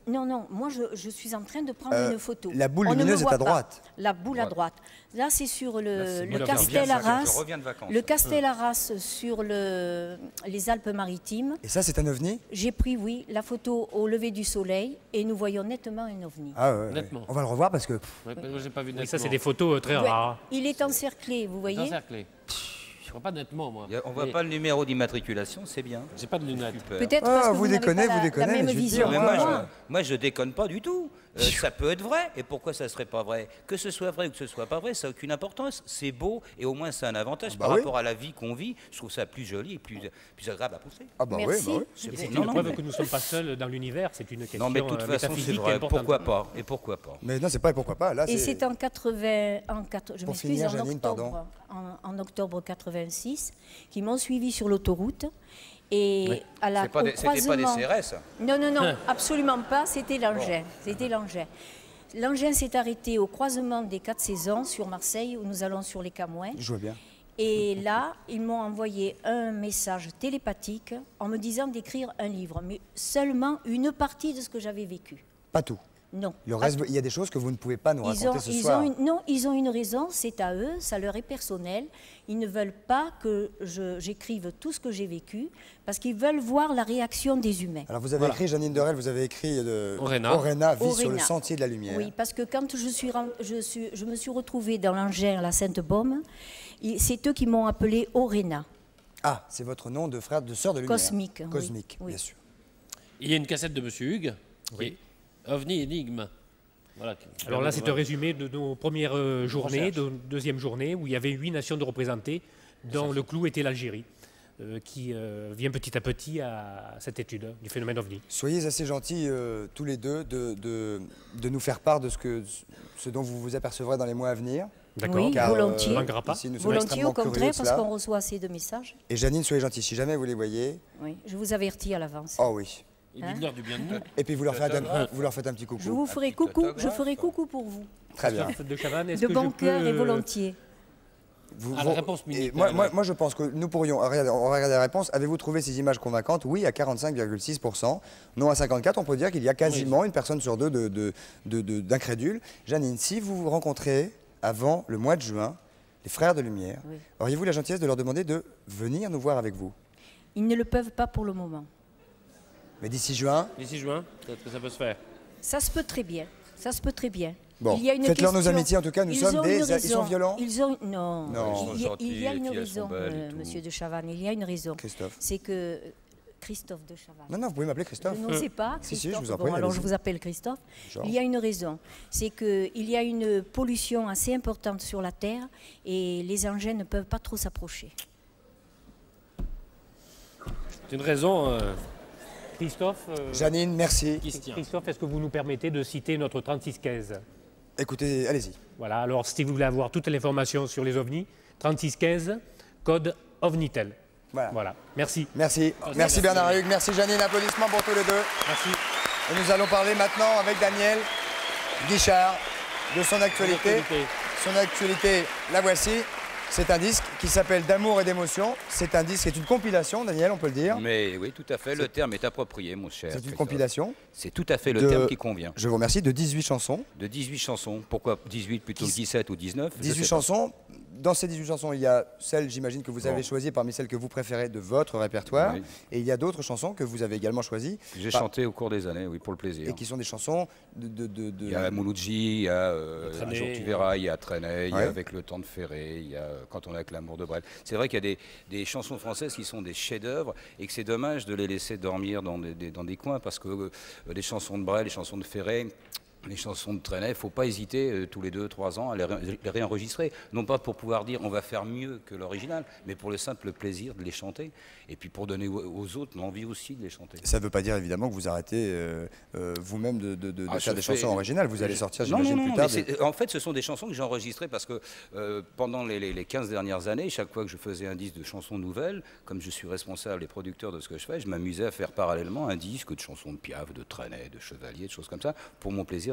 Non, non, moi je suis en train de prendre une photo. la boule On ne me lumineuse est voit à pas. droite. La boule à droite. Là, c'est sur le Moi, Castel je Arras. reviens de vacances. Le Castel Arras sur les Alpes-Maritimes. Et ça, c'est un ovni? J'ai pris, oui, la photo au lever du soleil et nous voyons nettement un ovni. Ah ouais, ouais. Nettement. On va le revoir parce que Ouais, moi, j'ai pas vu Oui, nettement. ça, c'est des photos très Ouais, rares. il est encerclé, vous voyez. Encerclé. Je vois pas nettement, moi. On voit Mais pas le numéro d'immatriculation, c'est bien. J'ai pas de lunettes. Super. Peut-être Ah, parce que vous vous n'avez déconnez, pas vous la déconnez, même mais je veux vision dire, Mais que moi, moi. je déconne pas du tout. Ça peut être vrai. Et pourquoi ça serait pas vrai? Que ce soit vrai ou que ce soit pas vrai, ça n'a aucune importance. C'est beau et au moins c'est un avantage bah par oui. rapport à la vie qu'on vit. Je trouve ça plus joli et plus agréable à pousser. Ah bah Merci. oui, bah oui. C'est Et beau. c'est Non, une non, preuve mais- que nous ne sommes pas seuls dans l'univers. C'est une question Non, mais de toute façon, c'est métaphysique vrai. importante. Pourquoi pas? Et pourquoi pas? Mais non, c'est pas et pourquoi pas. Là, Et c'est en 80, je Pour m'excuse, finir, en Janine, octobre, en octobre 86, qui m'ont suivi sur l'autoroute. Et Oui. à la, C'était pas au des croisement... CRS. Non, non, non, absolument pas, c'était l'engin. C'était l'engin. L'engin s'est arrêté au croisement des 4 saisons sur Marseille, où nous allons sur les Camouins. Je vois bien. Et là, ils m'ont envoyé un message télépathique en me disant d'écrire un livre, mais seulement une partie de ce que j'avais vécu. Pas tout. Non. Le reste, il y a des choses que vous ne pouvez pas nous raconter ce soir. Non, ils ont une raison, c'est à eux, ça leur est personnel. Ils ne veulent pas que j'écrive tout ce que j'ai vécu, parce qu'ils veulent voir la réaction des humains. Alors vous avez écrit, Janine Dorel, vous avez écrit Orena vit sur le sentier de la lumière. Oui, parce que quand je me suis retrouvée dans l'Angers à la Sainte-Baume, c'est eux qui m'ont appelée Orena. Ah, c'est votre nom de frère, de sœur de lumière. Cosmique. Cosmique, oui. bien sûr. Il y a une cassette de Monsieur Hugues. Oui. OVNI Énigme. Voilà. Alors là, c'est un résumé de nos premières journées, de deuxième journée, où il y avait 8 nations de représentées, dont le clou était l'Algérie, qui vient petit à petit à cette étude du phénomène OVNI. Soyez assez gentils, tous les deux, de nous faire part de ce dont vous vous apercevrez dans les mois à venir. D'accord. Oui, volontiers. Ici, nous sommes Volontiers, au extrêmement curieux contraire, de parce cela. qu'on reçoit assez de messages. Et Janine, soyez gentille, si jamais vous les voyez. Oui, je vous avertis à l'avance. Oh oui. Et dites-leur du bien de nous. Et puis vous leur faites un petit coucou. Je vous ferai coucou, je ferai coucou pour vous. Très bien. De Chavannes, est-ce De que bon je peux, cœur et volontiers. La réponse et moi, je pense que nous pourrions, on va regarder la réponse. Avez-vous trouvé ces images convaincantes? Oui, à 45,6%. Non, à 54%. On peut dire qu'il y a quasiment une personne sur deux d'incrédules. Janine, si vous rencontrez avant le mois de juin les frères de lumière, auriez-vous la gentillesse de leur demander de venir nous voir avec vous? Ils ne le peuvent pas pour le moment. Mais d'ici juin? D'ici juin, peut-être que ça peut se faire. Ça se peut très bien. Ça se peut très bien. Bon, faites-leur nos amitiés, en tout cas, nous sommes des... Ils sont violents? Non, non. Il y a une raison, monsieur de Chavannes, il y a une raison. Christophe. C'est que... Christophe de Chavannes. Non, vous pouvez m'appeler Christophe. Je ne sais pas, Christophe. Si, je vous en prie. Bon, alors je vous appelle Christophe. Il y a une raison. C'est qu'il y a une pollution assez importante sur la Terre et les engins ne peuvent pas trop s'approcher. C'est une raison... Christophe, Janine, merci. Christophe, est-ce que vous nous permettez de citer notre 3615? Écoutez, allez-y. Voilà, alors si vous voulez avoir toute l'information sur les ovnis, 3615, code OVNITEL. Voilà. Merci. Merci. Merci Bernard Hugues, merci Janine, applaudissements pour tous les deux. Merci. Et nous allons parler maintenant avec Daniel Guichard de son actualité. Son actualité, la voici. C'est un disque qui s'appelle D'amour et d'émotion. C'est un disque, c'est une compilation, Daniel, on peut le dire. Mais oui, tout à fait, le terme est approprié, mon cher. C'est une compilation. C'est tout à fait le terme qui convient. Je vous remercie, de 18 chansons. De 18 chansons. Pourquoi 18 plutôt que 17 ou 19? 18 chansons. Dans ces 18 chansons, il y a celles, j'imagine, que vous avez choisies parmi celles que vous préférez de votre répertoire. Oui. Et il y a d'autres chansons que vous avez également choisies. J'ai chanté au cours des années, oui, pour le plaisir. Et qui sont des chansons Il y a Mouloudji, il y a Un jour tu verras, il y a Trenet, il y a Avec le temps de Ferré, il y a Quand on a que l'amour de Brel. C'est vrai qu'il y a des chansons françaises qui sont des chefs-d'œuvre et que c'est dommage de les laisser dormir dans des coins parce que les chansons de Brel, les chansons de Ferré, les chansons de Trenet, il ne faut pas hésiter tous les 2-3 ans à les réenregistrer. Non pas pour pouvoir dire on va faire mieux que l'original, mais pour le simple plaisir de les chanter. Et puis pour donner aux autres l'envie aussi de les chanter. Ça ne veut pas dire évidemment que vous arrêtez vous-même de faire des chansons originales. Vous allez sortir, j'imagine, plus tard. En fait, ce sont des chansons que j'ai enregistrées parce que pendant les 15 dernières années, chaque fois que je faisais un disque de chansons nouvelles, comme je suis responsable et producteur de ce que je fais, je m'amusais à faire parallèlement un disque de chansons de Piaf, de Trenet, de Chevalier, de choses comme ça, pour mon plaisir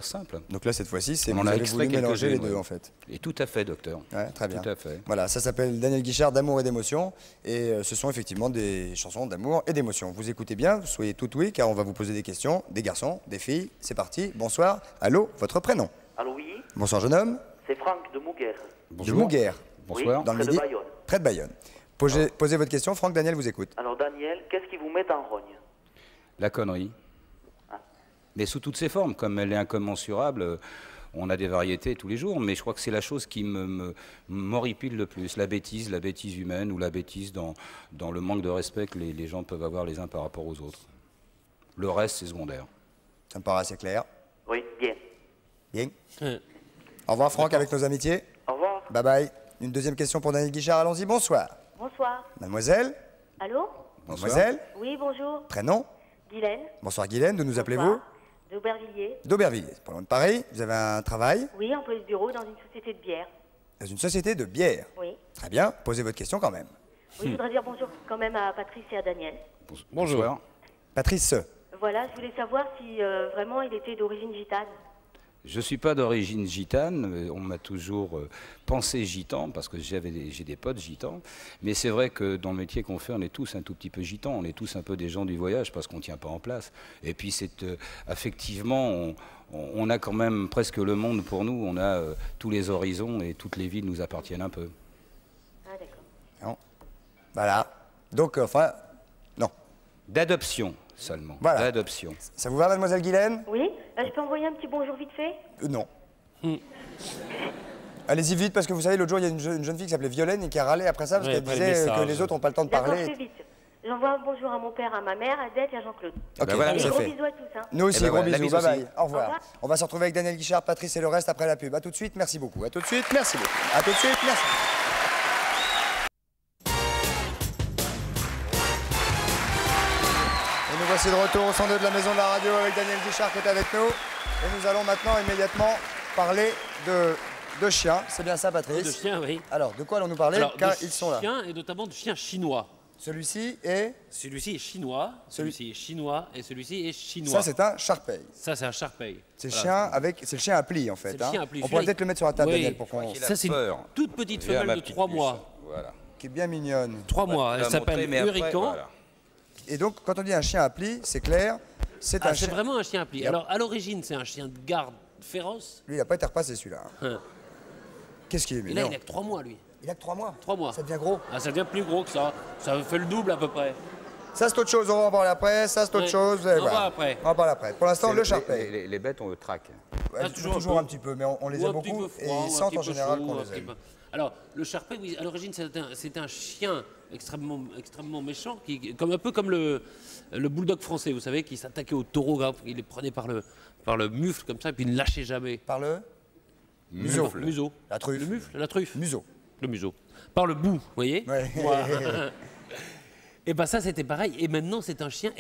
simple. Donc là, cette fois-ci, c'est vous avez voulu mélanger les deux, en fait. Et tout à fait, docteur. Ouais, très bien. Tout à fait. Voilà, ça s'appelle Daniel Guichard, D'amour et d'émotion. Et ce sont effectivement des chansons d'amour et d'émotion. Vous écoutez bien, soyez tout oui, car on va vous poser des questions. Des garçons, des filles, c'est parti. Bonsoir. Allô, votre prénom? Allô, oui. Bonsoir, jeune homme. C'est Franck de Mouguère. De Mouguère. Bonsoir. Oui, dans le près Midi. de Bayonne. Près de Bayonne. Posez votre question. Franck, Daniel vous écoute. Alors, Daniel, qu'est-ce qui vous met en rogne? La connerie. Mais sous toutes ses formes, comme elle est incommensurable, on a des variétés tous les jours, mais je crois que c'est la chose qui m'horripile le plus, la bêtise humaine ou la bêtise dans le manque de respect que les gens peuvent avoir les uns par rapport aux autres. Le reste, c'est secondaire. Ça me paraît assez clair. Oui, bien. Bien. Au revoir Franck, avec nos amitiés. Au revoir. Bye bye. Une deuxième question pour Daniel Guichard, allons-y, bonsoir. Bonsoir. Mademoiselle? Allô? Mademoiselle? Oui, bonjour. Prénom? Guylaine. Bonsoir Guylaine, d'où nous appelez-vous? D'Aubervilliers. D'Aubervilliers, c'est pas loin de Paris. Vous avez un travail? Oui, employé de bureau dans une société de bière. Dans une société de bière? Oui. Très bien, posez votre question quand même. Oui, je voudrais dire bonjour quand même à Patrice et à Daniel. Bonjour. Patrice. Voilà, je voulais savoir si vraiment il était d'origine gitane. Je ne suis pas d'origine gitane, on m'a toujours pensé gitan, parce que j'ai des potes gitans, mais c'est vrai que dans le métier qu'on fait, on est tous un tout petit peu gitans, on est tous un peu des gens du voyage, parce qu'on ne tient pas en place. Et puis effectivement, on a quand même presque le monde pour nous, on a tous les horizons et toutes les villes nous appartiennent un peu. Ah, d'accord. Non. Voilà. Donc, enfin, non. D'adoption seulement, Voilà. d'adoption. Ça vous va, mademoiselle Guylaine? Oui, je peux envoyer un petit bonjour vite fait? Non. Allez-y vite, parce que vous savez, l'autre jour, il y a une jeune fille qui s'appelait Violaine et qui a râlé après ça, parce qu'elle disait que les autres n'ont pas le temps de D'accord, parler. je fais vite. J'envoie un bonjour à mon père, à ma mère, à Dette et à Jean-Claude. Ok, voilà, Et c'est gros fait. bisous à tous. Hein. Nous aussi, Eh ben gros voilà, la bisous, mise bye aussi. bye, au revoir. Au revoir. On va se retrouver avec Daniel Guichard, Patrice et le reste après la pub. A tout de suite, merci beaucoup. A tout de suite, merci beaucoup. A tout de suite, merci. Et nous voici de retour au 102 de la Maison de la Radio avec Daniel Guichard qui est avec nous. Et nous allons maintenant immédiatement parler de chiens. C'est bien ça, Patrice? De chiens, oui. Alors, de quoi allons-nous parler? Alors, Car de ils sont là. chiens et notamment de chiens chinois. Celui-ci est... Celui-ci est chinois, celui-ci est chinois et celui-ci est chinois. Ça, c'est un Sharpei. Ça, c'est un Sharpei. C'est Voilà. le chien à pli, en fait. C'est le chien à pli. On pourrait peut-être le mettre sur la table, Oui. Daniel, pour qu'on... Ça, c'est une toute petite Viens, femelle ma de petite 3 puce. mois. Voilà. Qui est bien mignonne. 3 mois. Elle la montrer, s'appelle mais après, Huracan. voilà. Et donc, quand on dit un chien à pli, c'est clair, c'est un Ah, c'est chien... vraiment un chien à pli. Yep. Alors, à l'origine, c'est un chien de garde féroce. Lui, il n'a pas été repassé, celui-là. Hein. Qu'est-ce qu'il est Et là, mignon. il a que 3 mois, lui. Il a que 3 mois. 3 mois. Ça devient gros. Ah, ça devient plus gros que ça. Ça fait le double à peu près. Ça, c'est autre chose, on va en parler après. Ça, c'est autre Ouais. chose. Vous allez On va voir. après. On va en parler après. Pour l'instant, C'est le Sharpei. les bêtes, on le traque. Ouais, Ah, toujours un petit peu, mais on les Ou aime un petit beaucoup. peu Et froid, ils ou un sentent petit en peu général chaud, qu'on un les petit aime. peu. Alors, le Sharpei, oui, à l'origine, c'est un chien extrêmement méchant, un peu comme le bulldog français, vous savez, qui s'attaquait aux taureaux, il les prenait par le mufle comme ça, et puis il ne lâchait jamais. Par le Museau. Museau. La truffe. Le mufle, la truffe. Museau. Le museau. Par le bout, vous voyez. Ouais. Voilà. Et bien ça, c'était pareil. Et maintenant, c'est un chien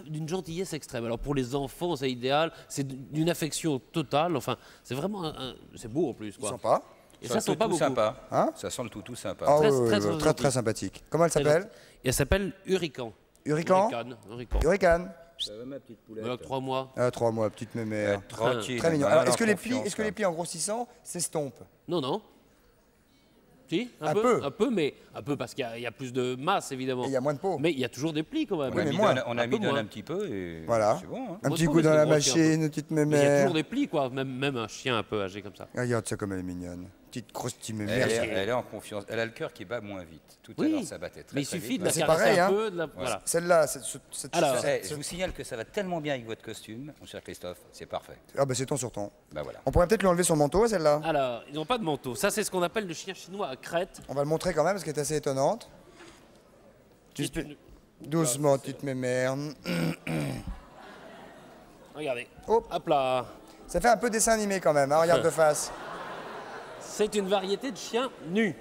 d'une gentillesse extrême. Alors pour les enfants, c'est idéal. C'est d'une affection totale. Enfin, c'est vraiment... c'est beau en plus, quoi. Sympa. Et ça sent pas beaucoup. Sympa. Hein? Ça sent le toutou sympa. Ah Très, oui, très, oui, très très, gentil. sympathique. Comment elle s'appelle? Et elle s'appelle Huracan. Huracan? Huracan. Huracan. Ça va, ma petite poulette. Voilà, 3 mois. 3 mois, petite mémère. Tranquille. Très mignon. Voilà, Alors, est-ce que, en les confiance, plis, en grossissant s'estompent? Non, non. Si, Un peu. Un peu, mais un peu parce qu'il y a plus de masse, évidemment. Et il y a moins de peau. Mais il y a toujours des plis, quand même. On a mais mis moins. on a Un mis peu moins. un petit peu et Voilà. c'est bon. Hein. Un Moi, petit je coup trouve dans que la c'est grossi un peu. machine, petite Mais il y a mémère. toujours des plis, quoi. Même un chien un peu âgé comme ça. Regarde ça comme elle est mignonne. Petite grosse petite mémère. Elle est en confiance. Elle a le cœur qui bat moins vite. Tout à Oui. l'heure, ça battait très Mais il très suffit vite. de la C'est caresser pareil, un hein. peu. Voilà. Celle-là, cette Alors, Je vous signale que ça va tellement bien avec votre costume, mon cher Christophe, c'est parfait. Ah bah c'est ton sur ton. Bah voilà. On pourrait peut-être lui enlever son manteau, celle-là. Alors, ils n'ont pas de manteau. Ça, c'est ce qu'on appelle le chien chinois à crête. On va le montrer quand même, parce qu'elle est assez étonnante. Doucement, petite mémère. Regardez. Hop. Hop là. Ça fait un peu dessin animé quand même, hein, regarde de face. C'est une variété de chien nu.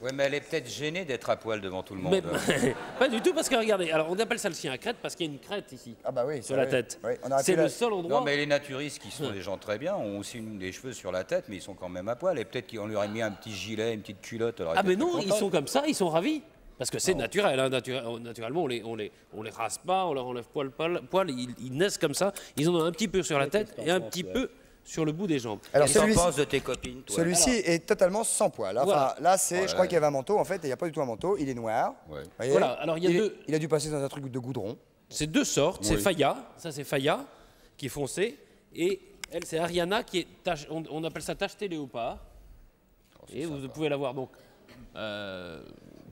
Ouais, mais elle est peut-être gênée d'être à poil devant tout le monde. Mais pas du tout, parce que regardez. Alors, on appelle ça le chien à crête parce qu'il y a une crête ici. Ah bah oui. Sur la tête. Oui, on aurait C'est pu le la- seul endroit. Non, mais les naturistes qui sont des gens très bien ont aussi des cheveux sur la tête, mais ils sont quand même à poil. Et peut-être qu'on lui aurait mis un petit gilet, une petite culotte. elle aurait Ah été mais très non, ils contente. sont comme ça, ils sont ravis. Parce que c'est naturel, hein, naturellement, on les rase pas, on leur enlève poil, ils naissent comme ça. Ils en ont un petit peu sur la tête et un petit peu sur le bout des jambes. Alors Qu'est-ce que t'en celui-ci, penses de tes copines, toi celui-ci est totalement sans poil. Enfin, Voilà. là, c'est, Voilà. je crois qu'il y avait un manteau en fait, et il n'y a pas du tout un manteau. Il est noir. Ouais. Vous voyez Voilà, alors il y a deux- Il a dû passer dans un truc de goudron. C'est deux sortes, c'est Faya, ça c'est Faya, qui est foncé, et elle c'est Ariana, qui est on appelle ça tacheté léopard. Et vous pouvez l'avoir donc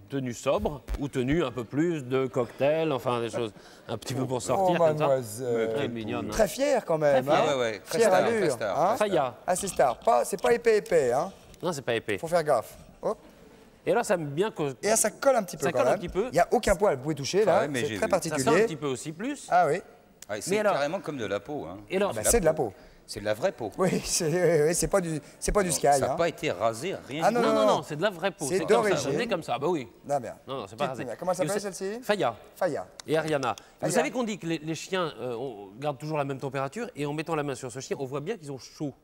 tenue sobre, ou tenue un peu plus de cocktail, enfin des choses un petit peu pour sortir comme ça. mademoiselle. Très mignonne. Très fier quand même. Très fière. hein. Ah ouais, ouais, très Fière star, allure, très star, hein. très star. Faya. Ah, c'est star. C'est pas épais, hein. Non, c'est pas épais. Faut faire gaffe. Hop. Et là, ça aime bien que Et là, ça colle un petit peu Ça quand colle un même. petit peu. Il n'y a aucun poil. Vous pouvez toucher là. Ah ouais, mais c'est j'ai très vu. ça sent un particulier. petit peu aussi plus. Ah oui. Ah, c'est Mais alors- carrément comme de la peau. Hein. Et alors, Bah, c'est de la peau. C'est de la vraie peau. Oui, c'est pas du sky. Ça n'a hein. pas été rasé, rien Ah du tout. non, non, c'est de la vraie peau. C'est comme ça, d'origine. on est comme ça, bah oui. Non, bien. Non, c'est pas rasé. Comment ça Et vous s'appelle savez- celle-ci Faya Faya. et Ariana. Faya. Vous savez qu'on dit que les chiens on garde toujours la même température, et en mettant la main sur ce chien, on voit bien qu'ils ont chaud.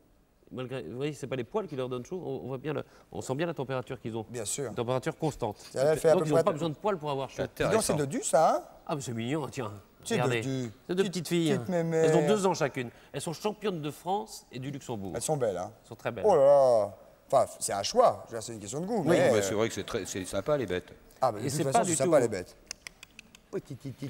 Malgré, vous voyez, c'est pas les poils qui leur donnent chaud, on voit bien, on sent bien la température qu'ils ont. Bien sûr. Une température constante. Ça, elle fait à Donc peu ils n'ont près- pas besoin de poils pour avoir chaud. Dis donc, c'est de du ça, hein. Ah, mais c'est mignon, tiens. Regardez, c'est deux petites filles. Elles ont 2 ans chacune. Elles sont championnes de France et du Luxembourg. Elles sont belles, hein. Elles sont très belles. Oh là là. Enfin, c'est un choix. Je veux dire, c'est une question de goût. Oui, mais bah, c'est vrai que c'est sympa les bêtes. Ah, bah, de Et toute c'est façon, pas c'est du sympa tout. les bêtes. C'est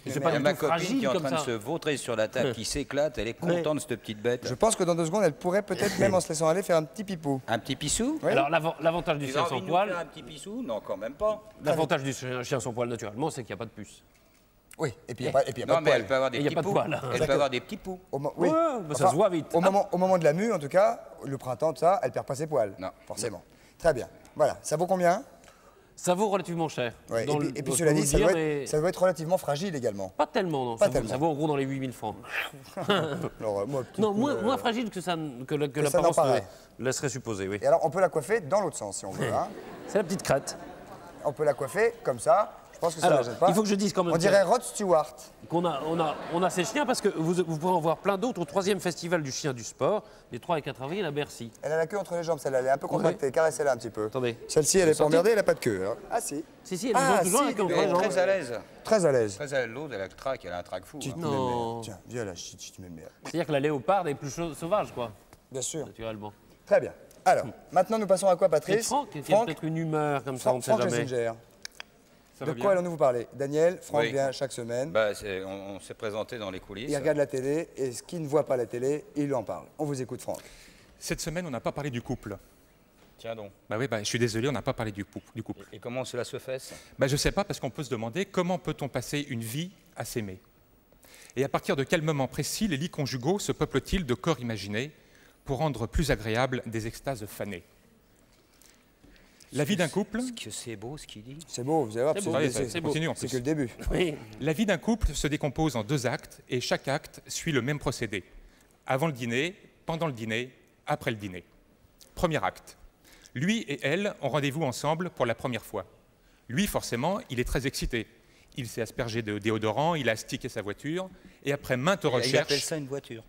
Il y a ma copine fragile qui est en comme train de ça. se vautrer sur la table, qui s'éclate, elle est contente de cette petite bête. Je pense que dans 2 secondes, elle pourrait peut-être même en se laissant aller faire un petit pipou. Un petit pissou? Oui. Alors l'avantage du Tu chien as sans envie de nous poil, faire un petit pissou? Non, quand même pas. l'avantage du chien sans poil naturellement, c'est qu'il n'y a pas de puce. Oui, et puis il n'y a pas, Non, de mais poil. elle peut avoir des Et il y a petits pas de poux. poils. Elle peut avoir des petits poux. Oui, Ouais, bah, ça se voit vite. Au moment de la mue, en tout cas, le printemps, tout ça, elle perd pas ses poils. Non. Forcément. Très bien. Voilà. Ça vaut combien? Ça vaut relativement cher. Ouais. Dans Et puis je cela peux dit, vous ça dire, doit, mais ça doit être relativement fragile également. pas tellement, non. Pas Ça vaut- tellement. Ça vaut en gros dans les 8000 francs. Alors, moi, Non, moins fragile que ça l'apparence n'en paraît. laisserait supposer, oui. Et alors, on peut la coiffer dans l'autre sens si on veut. Hein. C'est la petite crête. On peut la coiffer comme ça. Je pense que ça ne Alors, la gêne pas. il faut que je dise quand même On dirait Rod Stewart. qu'on a ces chiens parce que vous pourrez en voir plein d'autres au 3e festival du chien du sport, les 3 et 4 avril à Bercy. Elle a la queue entre les jambes, celle-là. Elle est un peu contractée. Caressez-la un petit peu. Attendez. Celle-ci, elle est pas sorti emmerdée, elle n'a pas de queue. Hein. Ah si. Si, elle nous toujours la queue entre Elle les est jambes. très à l'aise. Très à l'aise. Très à l'aise. L'autre, elle a le trac, elle a un trac fou. hein. Non. Tiens, viens là, tu m'aimes bien. C'est-à-dire que la léoparde est plus sauvage, quoi, Bien sûr. naturellement. Très bien. Alors, maintenant nous passons à quoi, Et Patrice? Franck, qui a peut-être une humeur comme ça, on ne sait Franck jamais. Messenger. Ça De va quoi bien allons-nous vous parler? Daniel, Franck Oui. vient chaque semaine. Bah, on s'est présenté dans les coulisses. Il regarde la télé et ce qui ne voit pas la télé, il en parle. On vous écoute, Franck. Cette semaine, on n'a pas parlé du couple. Tiens donc. Bah oui, je suis désolé, on n'a pas parlé du couple. Et comment cela se fait? Je ne sais pas, parce qu'on peut se demander comment peut-on passer une vie à s'aimer. Et à partir de quel moment précis les lits conjugaux se peuplent-ils de corps imaginés pour rendre plus agréables des extases fanées? La vie d'un couple... Est-ce que c'est beau ce qu'il dit? C'est beau, vous allez voir. C'est beau, c'est continue en C'est plus. que le début. Oui. La vie d'un couple se décompose en 2 actes et chaque acte suit le même procédé. Avant le dîner, pendant le dîner, après le dîner. Premier acte. Lui et elle ont rendez-vous ensemble pour la première fois. Lui, forcément, il est très excité. Il s'est aspergé de déodorant, il a astiqué sa voiture et après maintes Il appelle recherches... ça une voiture.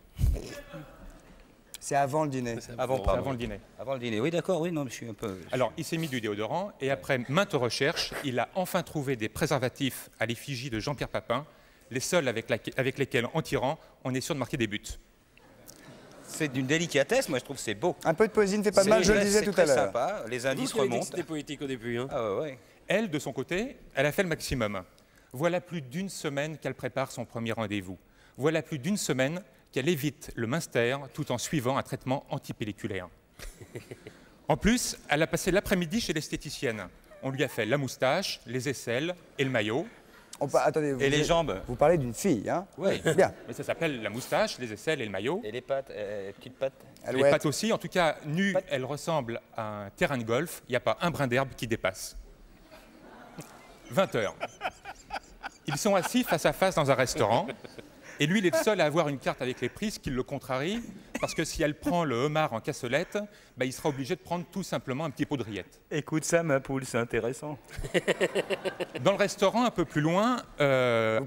C'est avant le dîner. Avant le dîner. Avant le dîner. Oui, d'accord, oui, non, je suis un peu... Alors, il s'est mis du déodorant et après maintes recherches, il a enfin trouvé des préservatifs à l'effigie de Jean-Pierre Papin, les seuls avec lesquels, en tirant, on est sûr de marquer des buts. C'est d'une délicatesse, moi je trouve que c'est beau. Un peu de poésie ne fait pas de mal, je le disais tout à C'est l'heure. sympa, les indices Vous qui avez dit que remontent. c'était poétique au début. Hein. Ah ouais, ouais. Elle, de son côté, elle a fait le maximum. Voilà plus d'1 semaine qu'elle prépare son premier rendez-vous. Voilà plus d'1 semaine qu'elle évite le Munster tout en suivant un traitement antipelliculaire. En plus, elle a passé l'après-midi chez l'esthéticienne. On lui a fait la moustache, les aisselles et le maillot. Attendez, Et les jambes. Vous parlez d'une fille, hein? Oui. Bien. Mais ça s'appelle la moustache, les aisselles et le maillot. Et les pattes, les petites pattes. Les Alouette. pattes aussi. En tout cas, nue, elle ressemble à un terrain de golf. Il n'y a pas un brin d'herbe qui dépasse. 20 heures. Ils sont assis face à face dans un restaurant. Et lui, il est le seul à avoir une carte avec les prix, ce qui le contrarie, parce que si elle prend le homard en cassolette, il sera obligé de prendre tout simplement un petit pot de rillettes. Écoute ça, ma poule, c'est intéressant. Dans le restaurant, un peu plus loin, un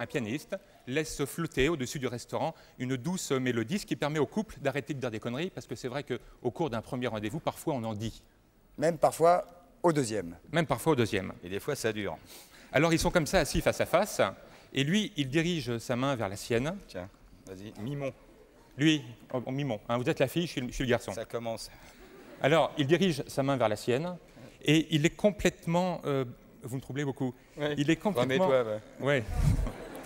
pianiste laisse flotter au-dessus du restaurant une douce mélodie, ce qui permet au couple d'arrêter de dire des conneries, parce que c'est vrai qu'au cours d'un premier rendez-vous, parfois on en dit. Même parfois au deuxième. Même parfois au deuxième. Et des fois, ça dure. Alors ils sont comme ça, assis face à face, et lui, il dirige sa main vers la sienne. Tiens, vas-y, mimon. Lui, mimon, hein, vous êtes la fille, je suis le garçon. Ça commence. Alors, il dirige sa main vers la sienne, et il est complètement... vous me troublez beaucoup. Ouais. Il est complètement... Remets-toi, ouais.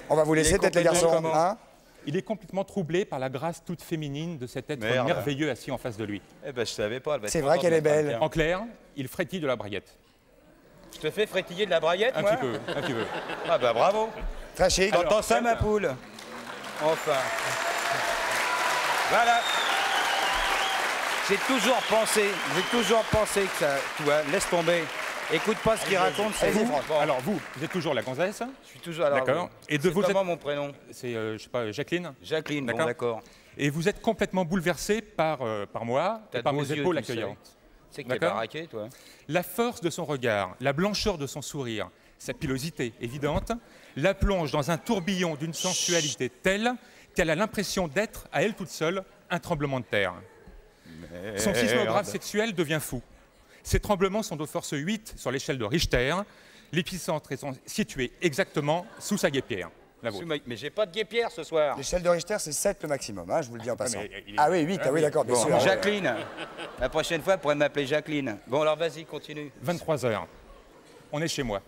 On va vous laisser peut-être les garçons. Hein? Il est complètement troublé par la grâce toute féminine de cet être Merde. merveilleux assis en face de lui. Eh ben, je savais pas. C'est vrai qu'elle est belle. En clair, il frétille de la braguette. Je te fais frétiller de la braguette, Un moi petit peu. Ah bah bravo. Très chic. T'entends ça, ma poule? Enfin. Voilà. J'ai toujours pensé que ça... Tu vois, laisse tomber. Écoute pas ce qu'il raconte, c'est Vous, bon. alors vous êtes toujours la gonzesse. Je suis toujours... Alors, D'accord. Et c'est comment mon prénom? C'est, je sais pas, Jacqueline. Jacqueline, bon, D'accord. d'accord. Et vous êtes complètement bouleversé par moi T'as et par de beaux mes yeux, épaules tu sais. accueillantes. Tu sais que t'es D'accord. baraqué, toi. La force de son regard, la blancheur de son sourire, sa pilosité évidente, la plonge dans un tourbillon d'une sensualité telle qu'elle a l'impression d'être, à elle toute seule, un tremblement de terre. Son sismographe sexuel devient fou. Ces tremblements sont de force 8 sur l'échelle de Richter, l'épicentre étant situé exactement sous sa guêpière. La vôtre. Mais j'ai pas de guépière ce soir. L'échelle de Richter, c'est 7 le maximum, hein, je vous le dis en passant. mais il est- Ah oui, 8, ah oui, d'accord, bien Bon, sûr. Jacqueline, la prochaine fois, vous pourrez m'appeler Jacqueline. Bon, alors vas-y, continue. 23h. On est chez moi.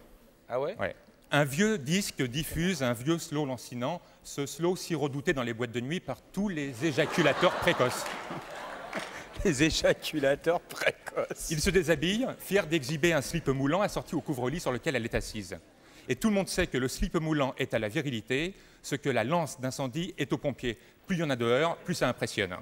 Ah ouais? Ouais. Un vieux disque diffuse un vieux slow lancinant, ce slow si redouté dans les boîtes de nuit par tous les éjaculateurs précoces. Les éjaculateurs précoces. Il se déshabille, fier d'exhiber un slip moulant assorti au couvre-lit sur lequel elle est assise. Et tout le monde sait que le slip moulant est à la virilité, ce que la lance d'incendie est aux pompiers. Plus il y en a dehors, plus ça impressionne.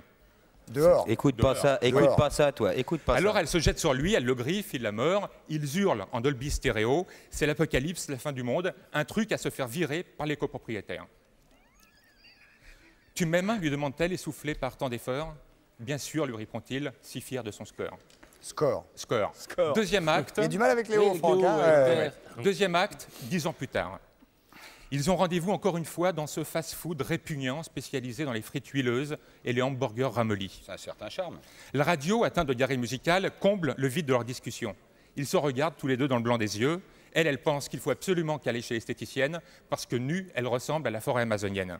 Dehors. Écoute pas ça, écoute pas ça, toi. Écoute pas Alors ça. elle se jette sur lui, elle le griffe, il la meurt, ils hurlent en Dolby stéréo, c'est l'apocalypse, la fin du monde, un truc à se faire virer par les copropriétaires. Tu m'aimes, lui demande-t-elle, essoufflée par tant d'efforts. Bien sûr, lui répond-il, si fier de son score. Score. Deuxième acte. Il y a du mal avec Léo, Oui, Franck. Léo, hein, ouais. Deuxième acte, 10 ans plus tard. Ils ont rendez-vous encore une fois dans ce fast-food répugnant spécialisé dans les frites huileuses et les hamburgers ramollis. C'est un certain charme. La radio, atteinte de diarrhée musicale, comble le vide de leur discussion. Ils se regardent tous les deux dans le blanc des yeux. Elle pense qu'il faut absolument qu'elle aille chez l'esthéticienne parce que nue, elle ressemble à la forêt amazonienne.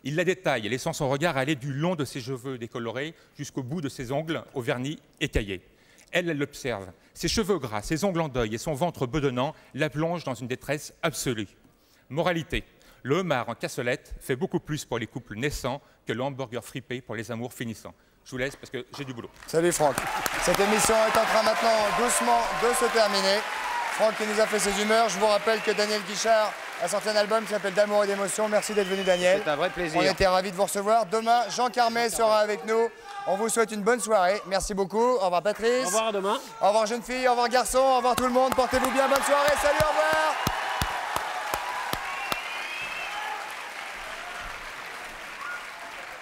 Il la détaille, laissant son regard aller du long de ses cheveux décolorés jusqu'au bout de ses ongles au vernis écaillé. Elle l'observe. Ses cheveux gras, ses ongles en deuil et son ventre bedonnant la plongent dans une détresse absolue. Moralité, le homard en cassolette fait beaucoup plus pour les couples naissants que le hamburger fripé pour les amours finissants. Je vous laisse parce que j'ai du boulot. Salut Franck. Cette émission est en train maintenant doucement de se terminer. Franck qui nous a fait ses humeurs. Je vous rappelle que Daniel Guichard a sorti un album qui s'appelle D'amour et d'émotion. Merci d'être venu Daniel. C'est un vrai plaisir. On était ravis de vous recevoir. Demain, Jean Carmet sera avec nous. On vous souhaite une bonne soirée. Merci beaucoup. Au revoir Patrice. Au revoir, à demain. Au revoir jeune fille, au revoir garçon, au revoir tout le monde. Portez-vous bien, bonne soirée. Salut, au revoir.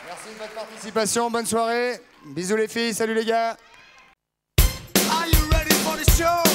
Merci de votre participation, bonne soirée. Bisous les filles, salut les gars. Are you ready for the show?